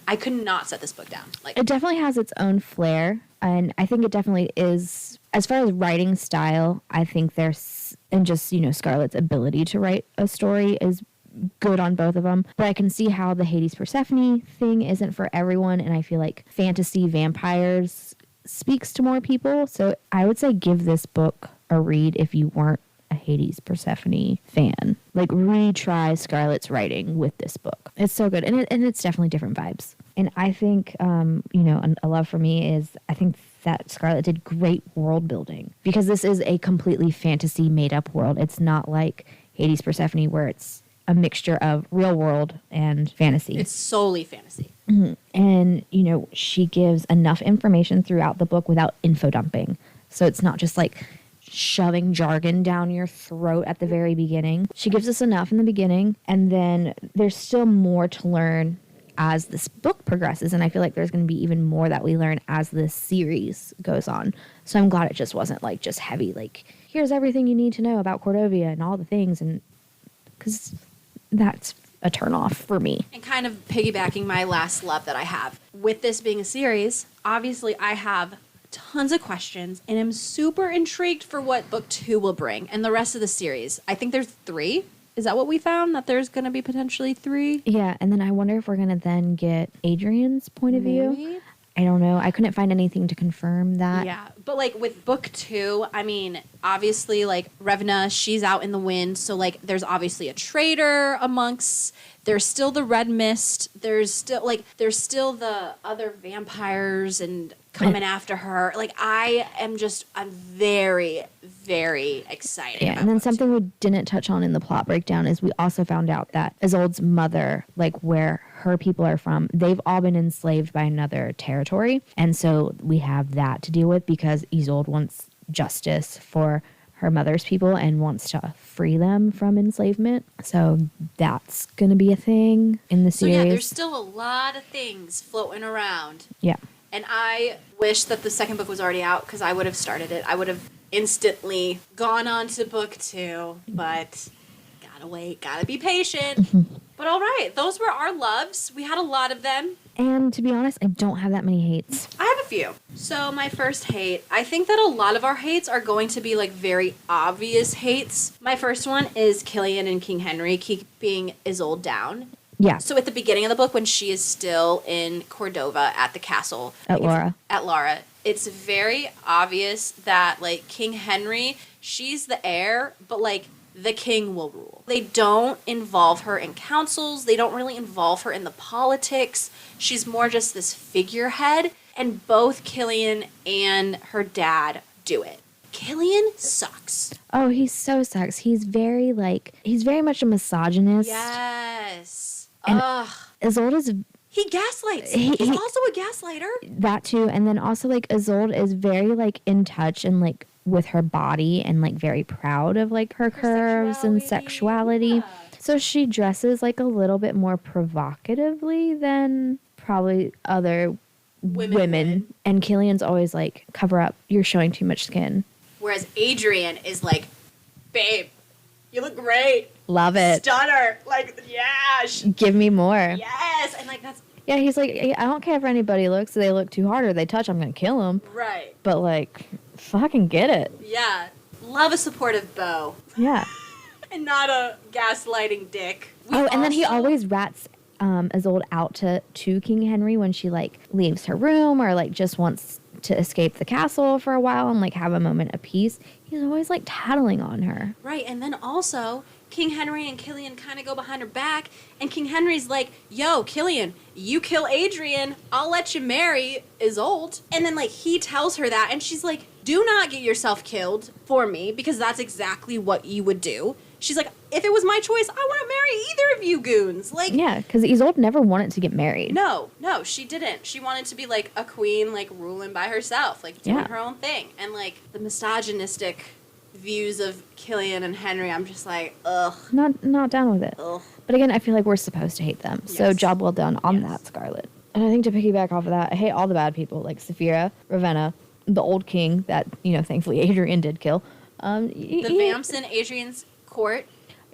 I could not set this book down. Like it definitely has its own flair, and I think it definitely is, as far as writing style, I think there's, and just, you know, Scarlett's ability to write a story is good on both of them. But I can see how the Hades Persephone thing isn't for everyone, and I feel like fantasy vampires speaks to more people. So I would say give this book a read if you weren't a Hades Persephone fan. Like, retry Scarlett's writing with this book. It's so good, and it's definitely different vibes. And I think, you know, a love for me is, I think that Scarlett did great world building, because this is a completely fantasy made up world. It's not like Hades Persephone where it's a mixture of real world and fantasy. it's solely fantasy. Mm-hmm. And, you know, she gives enough information throughout the book without info dumping. So it's not just like shoving jargon down your throat at the very beginning. She gives us enough in the beginning, and then there's still more to learn as this book progresses, and I feel like there's going to be even more that we learn as this series goes on. So I'm glad it just wasn't like just heavy, like, here's everything you need to know about Cordova and all the things, and because that's a turnoff for me. And kind of piggybacking my last love that I have. With this being a series, obviously I have tons of questions, and I'm super intrigued for what book 2 will bring and the rest of the series. I think there's 3. Is that what we found? That there's going to be potentially 3? Yeah, and then I wonder if we're going to then get Adrian's point of view. I don't know. I couldn't find anything to confirm that. Yeah, but like with book 2, I mean, obviously like Revna, she's out in the wind, so like there's obviously a traitor amongst. There's still the Red Mist. There's still the other vampires and coming after her. Like I'm very, very excited. Yeah, about and then book something 2. we didn't touch on in the plot breakdown is we also found out that Isolde's mother, like where her people are from, they've all been enslaved by another territory. And so we have that to deal with, because Isolde wants justice for her mother's people and wants to free them from enslavement. So that's going to be a thing in the series. So yeah, there's still a lot of things floating around. Yeah. And I wish that the second book was already out, because I would have started it. I would have instantly gone on to book 2, but gotta wait, gotta be patient. But all right, those were our loves. We had a lot of them. And to be honest, I don't have that many hates. I have a few. So my first hate, I think that a lot of our hates are going to be like very obvious hates. My first one is Killian and King Henry keeping Isolde down. Yeah. So at the beginning of the book, when she is still in Cordova at the castle. At Laura. At Laura. It's very obvious that, like, King Henry, she's the heir, but, like, the king will rule. They don't involve her in councils. They don't really involve her in the politics. She's more just this figurehead. And both Killian and her dad do it. Killian sucks. Oh, he so sucks. He's very much a misogynist. Yes. And Ugh. Isolde is... He gaslights. He's also a gaslighter. That too. And then also, like, Isolde is very, like, in touch and, like, with her body and, like, very proud of, like, her curves and sexuality. Yeah. So she dresses, like, a little bit more provocatively than probably other women. And Killian's always like, cover up. You're showing too much skin. Whereas Adrian is like, babe, you look great. Love it. Stunner. Like, yeah. Give me more. Yes. And like, that's... Yeah, he's like, I don't care if anybody looks, they look too hard or they touch, I'm going to kill them. Right. But, like, fucking get it. Yeah. Love a supportive beau. Yeah. And not a gaslighting dick. And then he always rats Isolde out to King Henry when she, like, leaves her room or, like, just wants to escape the castle for a while and, like, have a moment of peace. He's always, like, tattling on her. Right. And then also, King Henry and Killian kind of go behind her back, and King Henry's like, yo, Killian, you kill Adrian, I'll let you marry Isolde. And then, like, he tells her that, and she's like, do not get yourself killed for me, because that's exactly what you would do. She's like, if it was my choice, I wouldn't marry either of you goons. Like, yeah, because Isolde never wanted to get married. No, she didn't. She wanted to be, like, a queen, like, ruling by herself, like, doing her own thing. And, like, the misogynistic views of Killian and Henry, I'm just like, ugh. Not down with it. Ugh. But again, I feel like we're supposed to hate them. So Yes. job well done on that, Scarlett. And I think to piggyback off of that, I hate all the bad people like Saphira, Ravenna, the old king that, thankfully Adrian did kill. The Vamps in Adrian's court.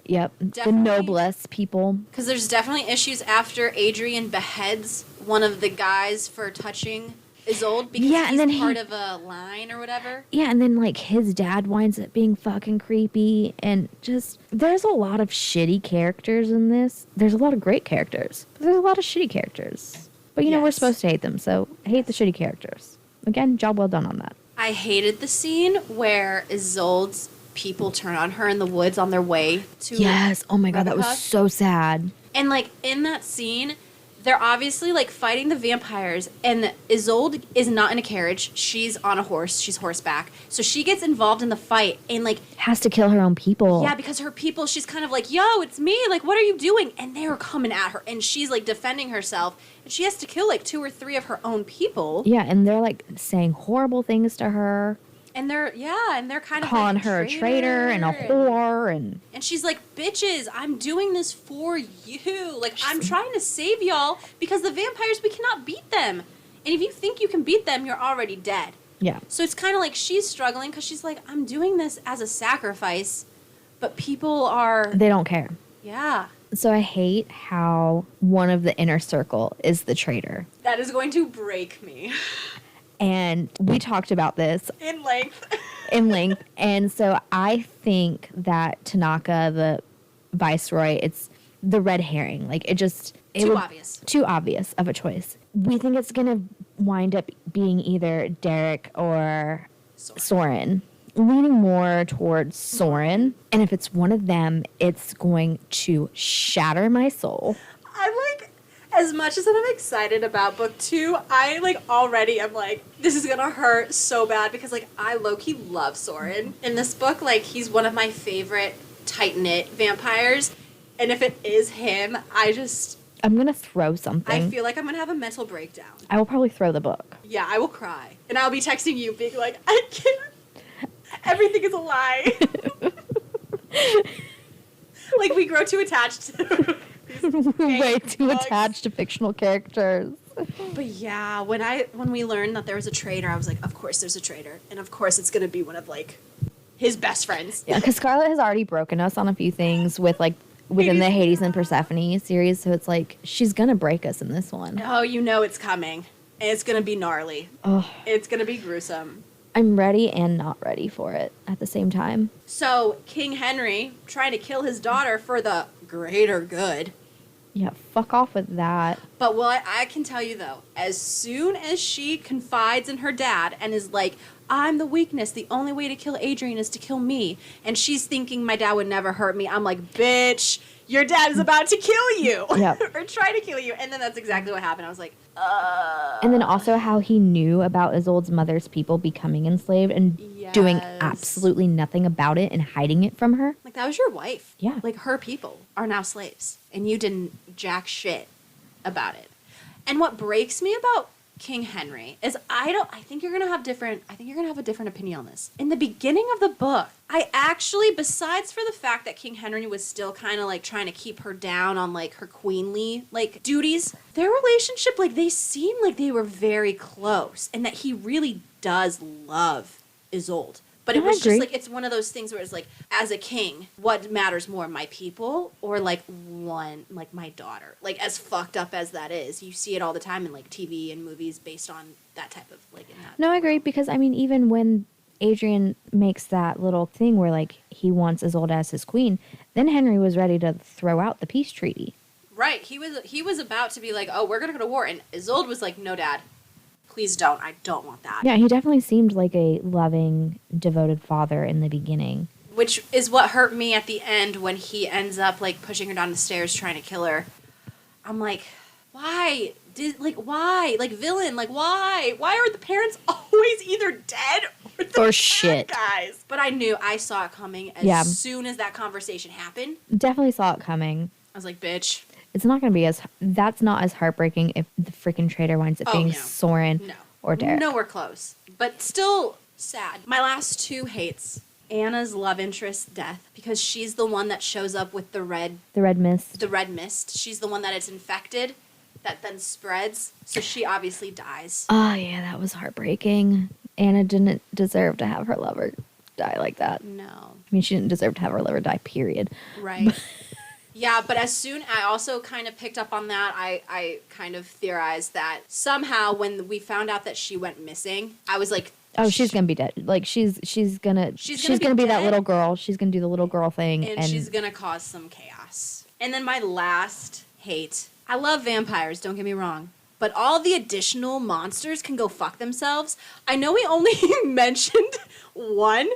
Yep. Definitely. The noblesse people. Because there's definitely issues after Adrian beheads one of the guys for touching Isolde because he's part of a line or whatever. Yeah, and then, like, his dad winds up being fucking creepy. And just, there's a lot of shitty characters in this. There's a lot of great characters. But there's a lot of shitty characters. But, we're supposed to hate them, so hate the shitty characters. Again, job well done on that. I hated the scene where Isolde's people turn on her in the woods on their way to... Yes, oh my god, that was so sad. And, like, in that scene... They're obviously, like, fighting the vampires, and Isolde is not in a carriage. She's on a horse. She's horseback. So she gets involved in the fight and, like... Has to kill her own people. Yeah, because her people, she's kind of like, yo, it's me. Like, what are you doing? And they're coming at her, and she's, like, defending herself. And she has to kill, like, 2 or 3 of her own people. Yeah, and they're, like, saying horrible things to her. And they're kind of calling her a traitor and a whore and she's like, bitches, I'm doing this for you. Like, I'm trying to save y'all because the vampires, we cannot beat them. And if you think you can beat them, you're already dead. Yeah. So it's kind of like she's struggling because she's like, I'm doing this as a sacrifice, but people are... They don't care. Yeah. So I hate how one of the inner circle is the traitor. That is going to break me. And we talked about this in length. And so I think that Tanaka, the viceroy, it's the red herring. Like, too obvious of a choice. We think it's going to wind up being either Derek or Soren. Leaning more towards Soren. And if it's one of them, it's going to shatter my soul. As much as I'm excited about book 2, I, like, already am like, this is gonna hurt so bad because, like, I low-key love Soren. In this book, like, he's one of my favorite tight-knit vampires. And if it is him, I'm gonna throw something. I feel like I'm gonna have a mental breakdown. I will probably throw the book. Yeah, I will cry. And I'll be texting you being like, I can't. Everything is a lie. Like, we grow too attached to... Way too attached to fictional characters. But yeah, when we learned that there was a traitor, I was like, of course there's a traitor. And of course it's going to be one of, like, his best friends. Yeah, because Scarlett has already broken us on a few things with, like, within the Hades and Persephone series. So it's like, she's going to break us in this one. Oh, you know it's coming. And it's going to be gnarly. Oh. It's going to be gruesome. I'm ready and not ready for it at the same time. So, King Henry trying to kill his daughter for the greater good. Yeah, fuck off with that. But what I can tell you, though, as soon as she confides in her dad and is like, I'm the weakness, the only way to kill Adrian is to kill me, and she's thinking my dad would never hurt me, I'm like, bitch, your dad is about to kill you. Yep. Or try to kill you. And then that's exactly what happened. I was like, And then also how he knew about Isolde's mother's people becoming enslaved and doing absolutely nothing about it and hiding it from her. Like, that was your wife. Yeah. Like, her people are now slaves. And you didn't jack shit about it. And what breaks me about King Henry is I think you're gonna have a different opinion on this. In the beginning of the book, I actually, besides for the fact that King Henry was still kind of like trying to keep her down on like her queenly like duties, their relationship, like, they seemed like they were very close and that he really does love Isolde. But it was just like, it's one of those things where it's like, as a king, what matters more, my people or like my daughter? Like, as fucked up as that is, you see it all the time in like TV and movies based on that type of like. No, I agree, because I mean, even when Adrian makes that little thing where like he wants Isolde as his queen, then Henry was ready to throw out the peace treaty. Right, he was about to be like, oh, we're gonna go to war, and Isolde was like, no, Dad. Please don't. I don't want that. Yeah, he definitely seemed like a loving, devoted father in the beginning. Which is what hurt me at the end when he ends up, like, pushing her down the stairs trying to kill her. I'm like, why? Why? Like, villain, like, why? Why are the parents always either dead or shit guys? But I saw it coming as soon as that conversation happened. Definitely saw it coming. I was like, bitch. It's not going to be that's not as heartbreaking if the freaking traitor winds up being Soren or Derek. Nowhere close. But still sad. My last 2 hates. Anna's love interest death, because she's the one that shows up with the red mist. The red mist. She's the one that it's infected. that then spreads. So she obviously dies. Oh, yeah, that was heartbreaking. Anna didn't deserve to have her lover die like that. No. I mean, she didn't deserve to have her lover die, period. Right. Yeah, but I also kind of picked up on that. I kind of theorized that somehow when we found out that she went missing, I was like, oh, she's gonna be dead. Like she's gonna be that little girl. She's gonna do the little girl thing, and she's gonna cause some chaos. And then my last hate. I love vampires. Don't get me wrong. But all the additional monsters can go fuck themselves. I know we only mentioned one,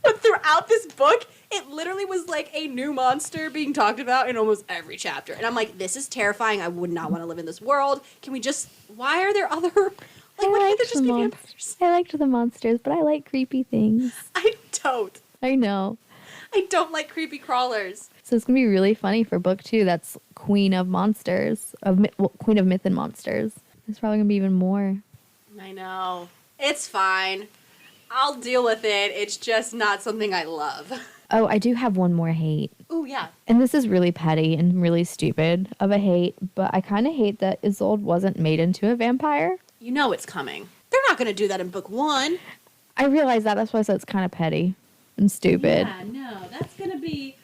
but throughout this book, it literally was like a new monster being talked about in almost every chapter. And I'm like, this is terrifying. I would not want to live in this world. Can we just... Why are there other... Like, why can't there just be vampires? I liked the monsters, but I like creepy things. I don't. I know. I don't like creepy crawlers. So it's going to be really funny for book 2. That's Queen of Monsters, Queen of Myth and Monsters. There's probably going to be even more. I know. It's fine. I'll deal with it. It's just not something I love. Oh, I do have one more hate. Oh, yeah. And this is really petty and really stupid of a hate, but I kind of hate that Isolde wasn't made into a vampire. You know it's coming. They're not going to do that in book 1. I realize that. That's why I said it's kind of petty and stupid. Yeah, no. That's going to be...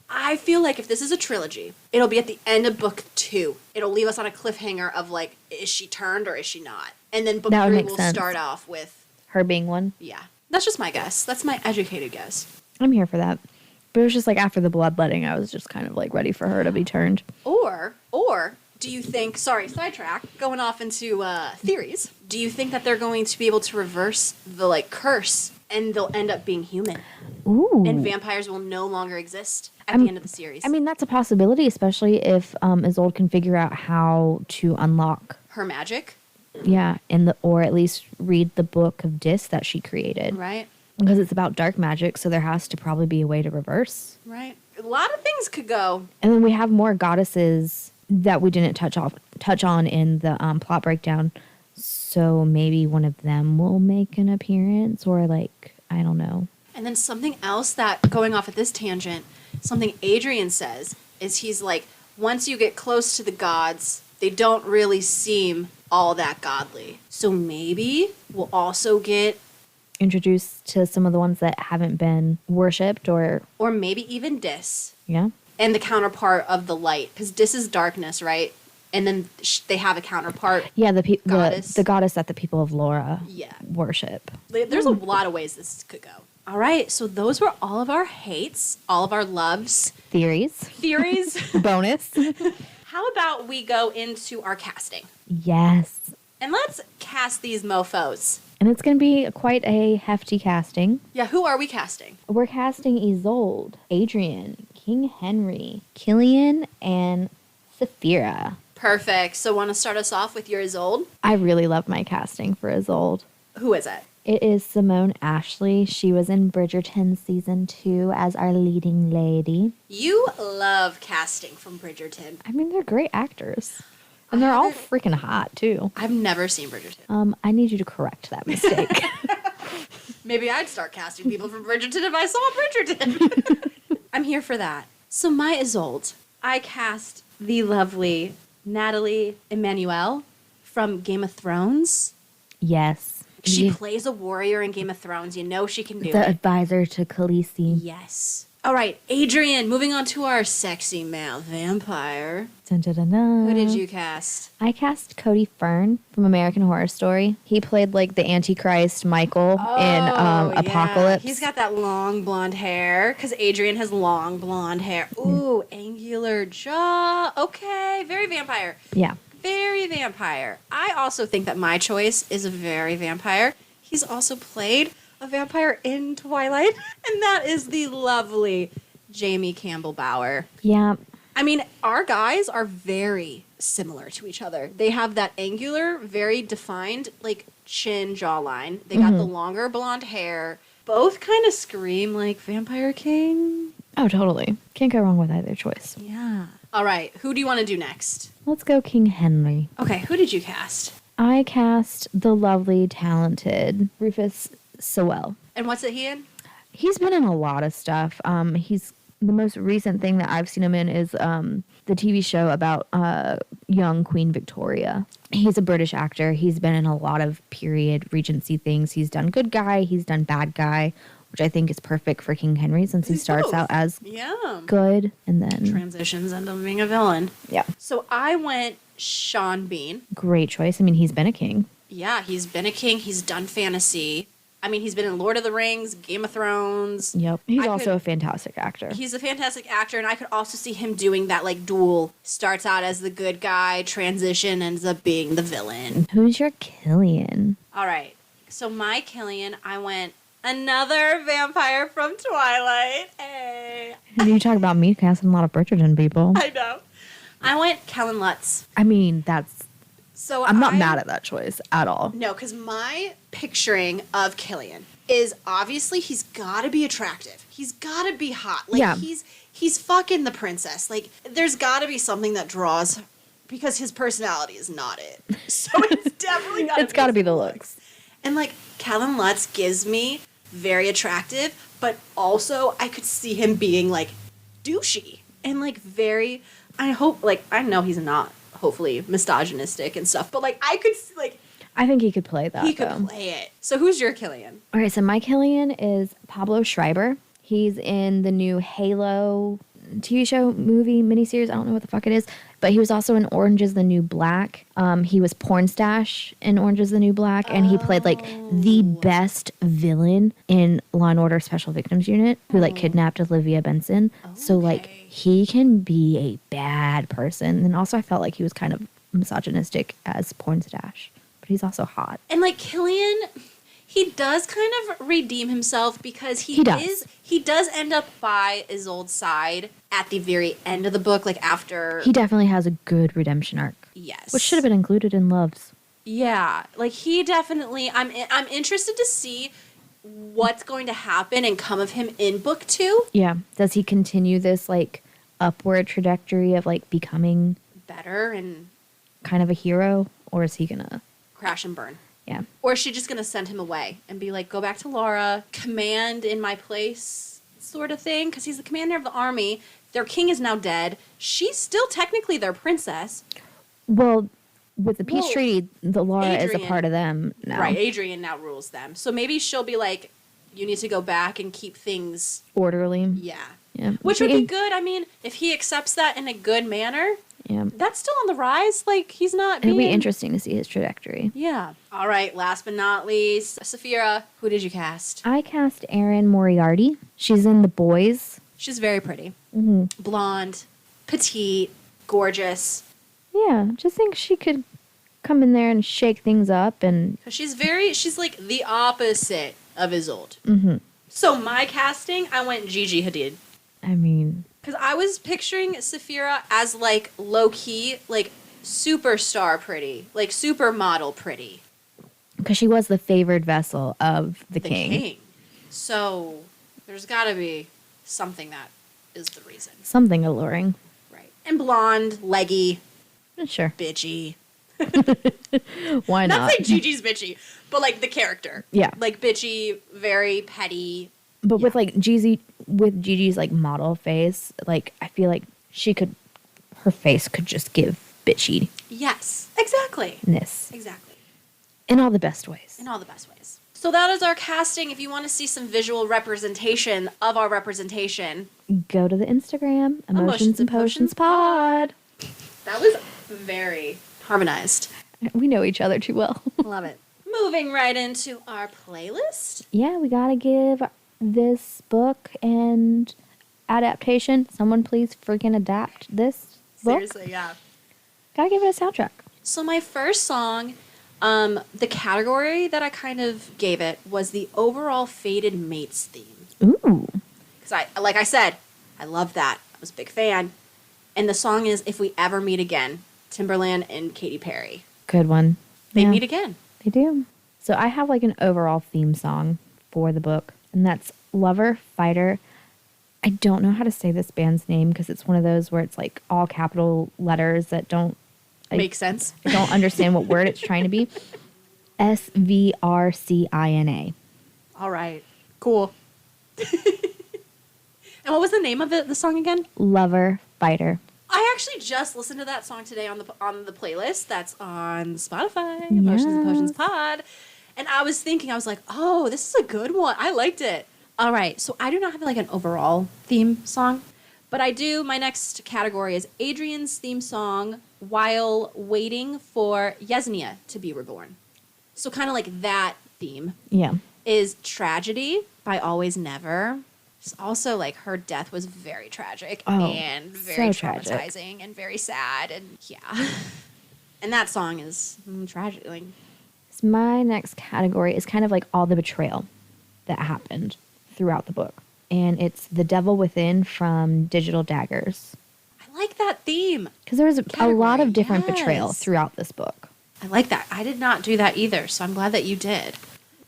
I feel like if this is a trilogy, it'll be at the end of book 2. It'll leave us on a cliffhanger of, like, is she turned or is she not? And then book 3 will start off with... her being one? Yeah. That's just my guess. That's my educated guess. I'm here for that. But it was just like after the bloodletting, I was just kind of like ready for her to be turned. Or do you think, sorry, sidetrack, going off into theories, do you think that they're going to be able to reverse the, like, curse and they'll end up being human? Ooh. And vampires will no longer exist at the end of the series? I mean, that's a possibility, especially if Isolde can figure out how to unlock her magic. Yeah, or at least read the book of Dis that she created. Right. Because it's about dark magic, so there has to probably be a way to reverse. Right. A lot of things could go. And then we have more goddesses that we didn't touch on in the plot breakdown. So maybe one of them will make an appearance, or like, I don't know. And then something else that, going off at this tangent, something Adrian says is he's like, once you get close to the gods, they don't really seem all that godly. So maybe we'll also get introduced to some of the ones that haven't been worshipped, or maybe even Dis. Yeah. And the counterpart of the light, because Dis is darkness, right? And then they have a counterpart. Yeah, the goddess. The goddess that the people of Laura worship. There's a lot of ways this could go. All right, so those were all of our hates, all of our loves. Theories. Bonus. How about we go into our casting? Yes. And let's cast these mofos. And it's going to be quite a hefty casting. Yeah, who are we casting? We're casting Isolde, Adrian, King Henry, Killian, and Saphira. Perfect. So want to start us off with your Isolde? I really love my casting for Isolde. Who is it? It is Simone Ashley. She was in Bridgerton season 2 as our leading lady. You love casting from Bridgerton. I mean, they're great actors. And they're all freaking hot, too. I've never seen Bridgerton. I need you to correct that mistake. Maybe I'd start casting people from Bridgerton if I saw Bridgerton. I'm here for that. So my Isolde, I cast the lovely Natalie Emmanuel from Game of Thrones. Yes. She plays a warrior in Game of Thrones. You know she can do it. The advisor to Khaleesi. Yes. All right, Adrian, moving on to our sexy male vampire. Dun, dun, dun, dun. Who did you cast? I cast Cody Fern from American Horror Story. He played like the Antichrist Michael in Apocalypse. He's got that long blonde hair because Adrian has long blonde hair. Ooh, angular jaw. Okay, very vampire. Yeah. Very vampire. I also think that my choice is a very vampire. He's also played a vampire in Twilight, and that is the lovely Jamie Campbell Bower. Yeah. I mean, our guys are very similar to each other. They have that angular, very defined, like, chin jawline. They got the longer blonde hair. Both kind of scream like Vampire King. Oh, totally. Can't go wrong with either choice. Yeah. All right, who do you want to do next? Let's go King Henry. Okay, who did you cast? I cast the lovely, talented Rufus Sewell. And what's it he in? He's been in a lot of stuff. He's the most recent thing that I've seen him in is the TV show about young Queen Victoria. He's a British actor. He's been in a lot of period Regency things. He's done good guy. He's done bad guy, which I think is perfect for King Henry since he starts out as good and then transitions into being a villain. Yeah. So I went Sean Bean. Great choice. I mean, he's been a king. Yeah, he's been a king. He's done fantasy. I mean, he's been in Lord of the Rings, Game of Thrones. Yep. He's also a fantastic actor. He's a fantastic actor, and I could also see him doing that, like, dual. Starts out as the good guy, transition, ends up being the villain. Who's your Killian? All right. So my Killian, I went another vampire from Twilight. Hey. You talk about me casting a lot of Bridgerton people. I know. I went Kellen Lutz. I mean, that's... So I'm not mad at that choice at all. No, because my picturing of Killian is obviously he's got to be attractive. He's got to be hot. Like, yeah. He's fucking the princess. Like, there's got to be something that draws, because his personality is not it. So it's definitely got to It's got to be the looks. And, like, Kellen Lutz gives me very attractive, but also I could see him being, like, douchey and, like, very... I hope, like, I know he's not, hopefully, misogynistic and stuff, but, like, I could, like... I think he could play that, He could play it. So who's your Killian? All right, so my Killian is Pablo Schreiber. He's in the new Halo TV show, movie, miniseries. I don't know what the fuck it is. But he was also in Orange is the New Black. He was Pornstache in Orange is the New Black. And he played, like, the best villain in Law & Order Special Victims Unit, who, like, kidnapped Olivia Benson. So, like, he can be a bad person. And also I felt like he was kind of misogynistic as Pornstache. But he's also hot. And, like, Killian... He does kind of redeem himself because he does end up by Isolde's side at the very end of the book, like after... He definitely has a good redemption arc. Yes. Which should have been included in Loves. Yeah. Like, he definitely... I'm interested to see what's going to happen and come of him in book 2. Yeah. Does he continue this, like, upward trajectory of, like, becoming... better and... kind of a hero? Or is he gonna... crash and burn? Yeah. Or is she just going to send him away and be like, go back to Laura, command in my place sort of thing? Because he's the commander of the army. Their king is now dead. She's still technically their princess. Well, with the peace treaty, the Laura is a part of them now. Right, Adrian now rules them. So maybe she'll be like, you need to go back and keep things... orderly. Yeah. Yeah. Which would be good. I mean, if he accepts that in a good manner... Yeah. That's still on the rise. Like, he's not being... It'll be interesting to see his trajectory. Yeah. All right, last but not least, Saphira, who did you cast? I cast Erin Moriarty. She's in The Boys. She's very pretty. Mm-hmm. Blonde, petite, gorgeous. Yeah, just think she could come in there and shake things up and... She's like the opposite of Isolde. Mm-hmm. So my casting, I went Gigi Hadid. I mean... Because I was picturing Saphira as, like, low-key, like, superstar pretty. Like, supermodel pretty. Because she was the favored vessel of the king. So, there's got to be something that is the reason. Something alluring. Right. And blonde, leggy. Sure. Bitchy. Why not? Not like Gigi's bitchy, but, like, the character. Yeah. Like, bitchy, very petty. But with, like, Gigi's, like, model face, like, I feel like her face could just give bitchy. Yes, exactly. Exactly. In all the best ways. In all the best ways. So that is our casting. If you want to see some visual representation of our representation, go to the Instagram, Emotions and Potions Pod. That was very harmonized. We know each other too well. Love it. Moving right into our playlist. Yeah, we gotta give this book and adaptation. Someone please freaking adapt this book. Seriously, yeah. Gotta give it a soundtrack. So my first song, the category that I kind of gave it was the overall Fated Mates theme. Ooh. Because like I said, I love that. I was a big fan. And the song is If We Ever Meet Again, Timberland and Katy Perry. Good one. They meet again. They do. So I have like an overall theme song for the book, and that's Lover, Fighter. I don't know how to say this band's name because it's one of those where it's like all capital letters that don't make sense. I don't understand what word it's trying to be. Svrcina. All right. Cool. And what was the name of the song again? Lover, Fighter. I actually just listened to that song today on the playlist that's on Spotify, Emotions and Potions Pod. And I was thinking, I was like, oh, this is a good one. I liked it. All right, so I do not have like an overall theme song, but I do. My next category is Adrian's theme song while waiting for Yesenia to be reborn. So kind of like that theme. Yeah. Is Tragedy by Always Never. It's also like her death was very tragic and very so traumatizing tragic. and very sad. And yeah. And that song is tragic. Like, So my next category is kind of like all the betrayal that happened throughout the book. And it's The Devil Within from Digital Daggers. I like that theme. Because there was a lot of different yes. betrayal throughout this book. I like that. I did not do that either, so I'm glad that you did.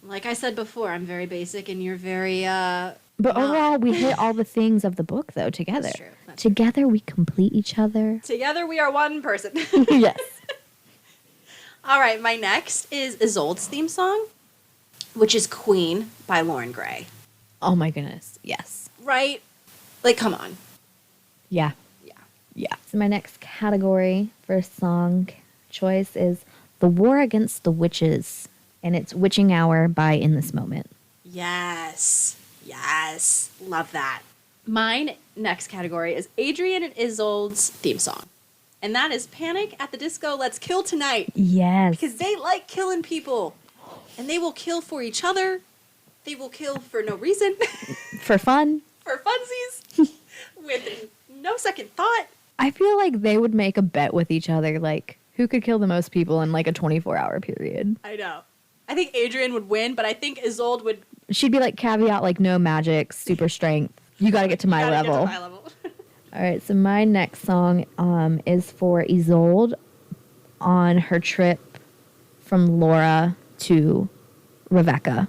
Like I said before, I'm very basic and you're very, But overall, we hit all the things of the book, though, together. That's true. Together, we complete each other. Together, we are one person. Yes. All right, my next is Isolde's theme song, which is Queen by Lauren Gray. Oh, my goodness. Yes. Right? Like, come on. Yeah. Yeah. Yeah. So my next category for song choice is The War Against the Witches. And it's Witching Hour by In This Moment. Yes. Yes. Love that. My next category is Adrian and Isolde's theme song. And that is Panic at the Disco, Let's Kill Tonight. Yes. Because they like killing people. And they will kill for each other. They will kill for no reason. For fun. For funsies. With no second thought. I feel like they would make a bet with each other, like, who could kill the most people in, like, a 24-hour period. I know. I think Adrian would win, but I think Isolde would... She'd be like, caveat, like, no magic, super strength. You gotta get to my level. Get to my level. All right, so my next song is for Isolde on her trip from Laura to Rebecca.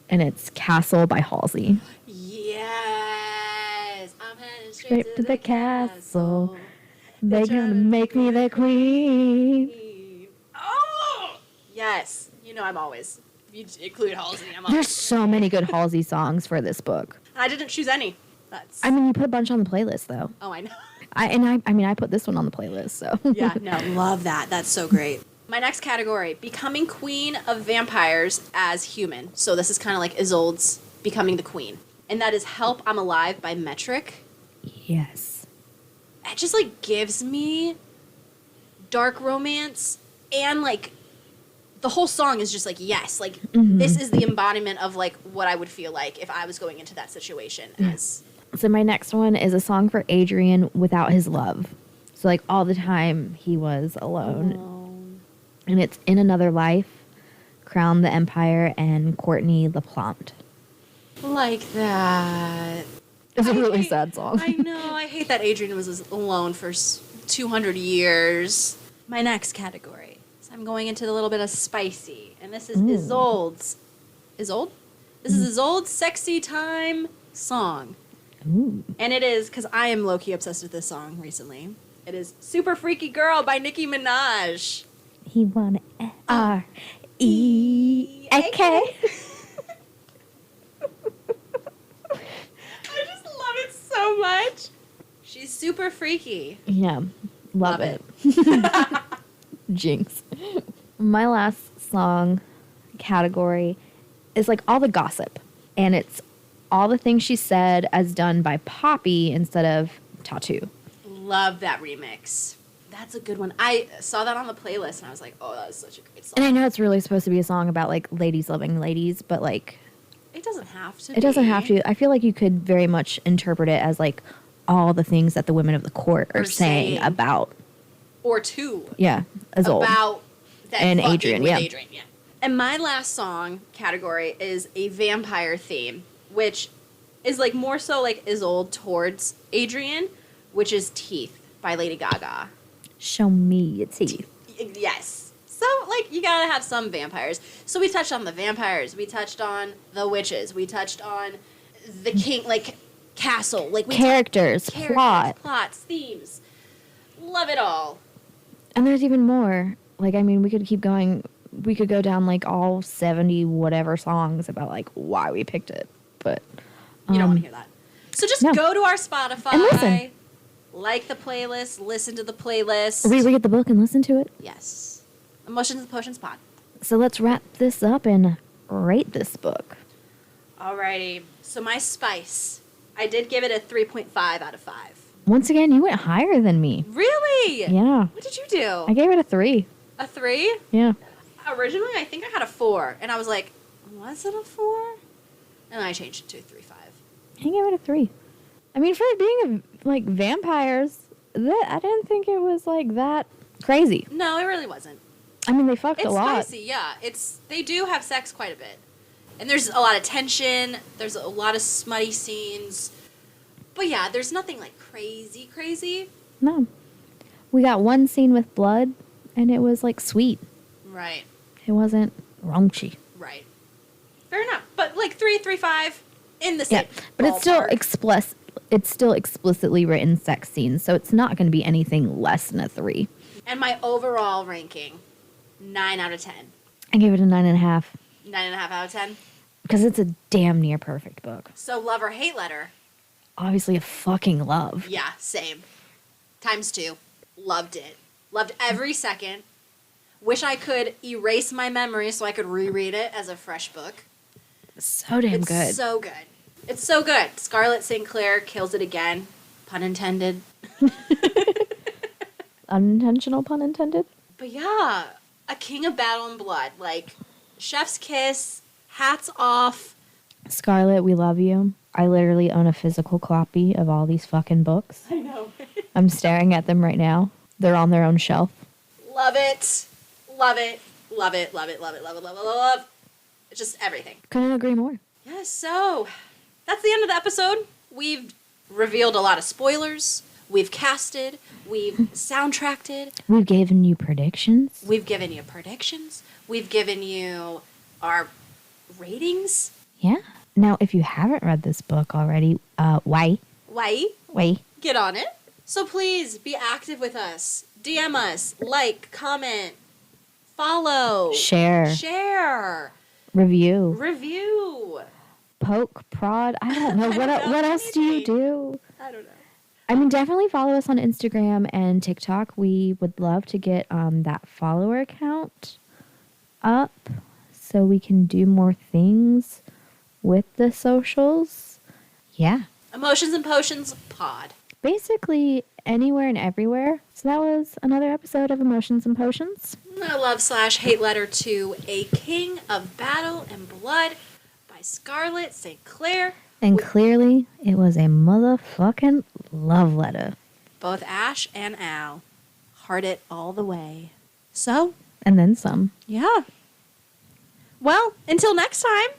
And it's Castle by Halsey. Yes! I'm heading Straight to the castle. They're gonna make me their queen. Oh! Yes. You know I'm always... You include Halsey, I'm always... There's so many good Halsey songs for this book. I didn't choose any. That's... I mean, you put a bunch on the playlist, though. Oh, I know. I put this one on the playlist, so. Yeah, no, love that. That's so great. My next category, becoming queen of vampires as human. So this is kind of like Isolde's becoming the queen. And that is Help, I'm Alive by Metric. Yes. It just, like, gives me dark romance and, like, the whole song is just like, yes, like, this is the embodiment of, like, what I would feel like if I was going into that situation. As So my next one is a song for Adrian without his love. So, like, all the time he was alone. And it's In Another Life, Crown the Empire, and Courtney LaPlante. Like that. It's a really sad song. I know. I hate that Adrian was alone for 200 years. My next category. I'm going into a little bit of spicy, and this is Isolde's. Isolde? This is Isolde's Sexy Time song. Ooh. And it is, because I am low-key obsessed with this song recently, it is Super Freaky Girl by Nicki Minaj. He wanted R-E-A-K. I just love it so much. She's super freaky. Yeah, love it. Jinx. My last song category is like all the gossip. And it's all the things she said as done by Poppy instead of Tattoo. Love that remix. That's a good one. I saw that on the playlist and I was like, oh, that is such a great song. And I know it's really supposed to be a song about like ladies loving ladies, but like... It doesn't have to It doesn't have to. I feel like you could very much interpret it as like all the things that the women of the court are saying about... Or two. Yeah, Isolde. About that and fucking Adrian, with yeah. Adrian, yeah. And my last song category is a vampire theme, which is like more so like Isolde towards Adrian, which is Teeth by Lady Gaga. Show me your teeth. Yes. So, like, you gotta have some vampires. So we touched on the vampires. We touched on the witches. We touched on the king, like, castle. Like Characters, plot. Plots, themes. Love it all. And there's even more. Like, I mean, we could keep going. We could go down, like, all 70 whatever songs about, like, why we picked it. But you don't want to hear that. So just no. go to our Spotify. And listen. Like the playlist, listen to the playlist. Reread the book and listen to it. Yes. Emotions and Potions Pod. So let's wrap this up and rate this book. Alrighty. So my spice, I did give it a 3.5 out of 5. Once again, you went higher than me. Really? Yeah. What did you do? I gave it a 3. A 3? Yeah. Originally, I think I had a 4. And I was like, was it a 4? And I changed it to a 3.5. I gave it a 3. I mean, for it being like vampires, I didn't think it was like that crazy. No, it really wasn't. I mean, they fucked It's a lot. spicy, yeah. They do have sex quite a bit. And there's a lot of tension. There's a lot of smutty scenes. But yeah, there's nothing like crazy. No. We got one scene with blood, and it was like sweet. Right. It wasn't raunchy. Right. Fair enough. But like 3.5 in the same. Yeah, but ballpark. it's still explicitly written sex scenes, so it's not going to be anything less than a 3. And my overall ranking, 9 out of 10. I gave it a 9.5. 9.5 out of 10. Because it's a damn near perfect book. So love or hate letter. Obviously a fucking love. Yeah, same. ×2. Loved it. Loved every second. Wish I could erase my memory so I could reread it as a fresh book. So damn It's good. so good. It's so good. Scarlett St. Clair kills it again. Pun intended. Unintentional pun intended. But yeah, a king of battle and blood. Like, chef's kiss, hats off. Scarlett, we love you. I literally own a physical copy of all these fucking books. I know. I'm staring at them right now. They're on their own shelf. Love it. Love it. Love it. Love it. Love it. Love it. Love it. Love it. It's just everything. Couldn't agree more. Yeah, so that's the end of the episode. We've revealed a lot of spoilers. We've casted. We've soundtracked. We've given you predictions. We've given you predictions. We've given you our ratings. Yeah. Now, if you haven't read this book already, why? Why? Get on it. So please be active with us. DM us. Like, comment, follow. Share. Review. Review. Poke, prod. I don't know. What else do you do? I don't know. I mean, definitely follow us on Instagram and TikTok. We would love to get that follower count up so we can do more things with the socials. Yeah. Emotions and Potions Pod. Basically anywhere and everywhere. So that was another episode of Emotions and Potions. A love/hate letter to A King of Battle and Blood by Scarlett St. Clair. And clearly, it was a motherfucking love letter. Both Ash and Al. Heart it all the way. So? And then some. Yeah. Well, until next time.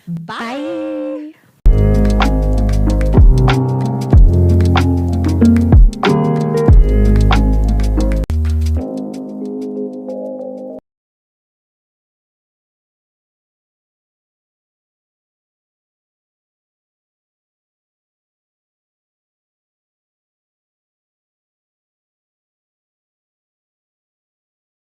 Bye.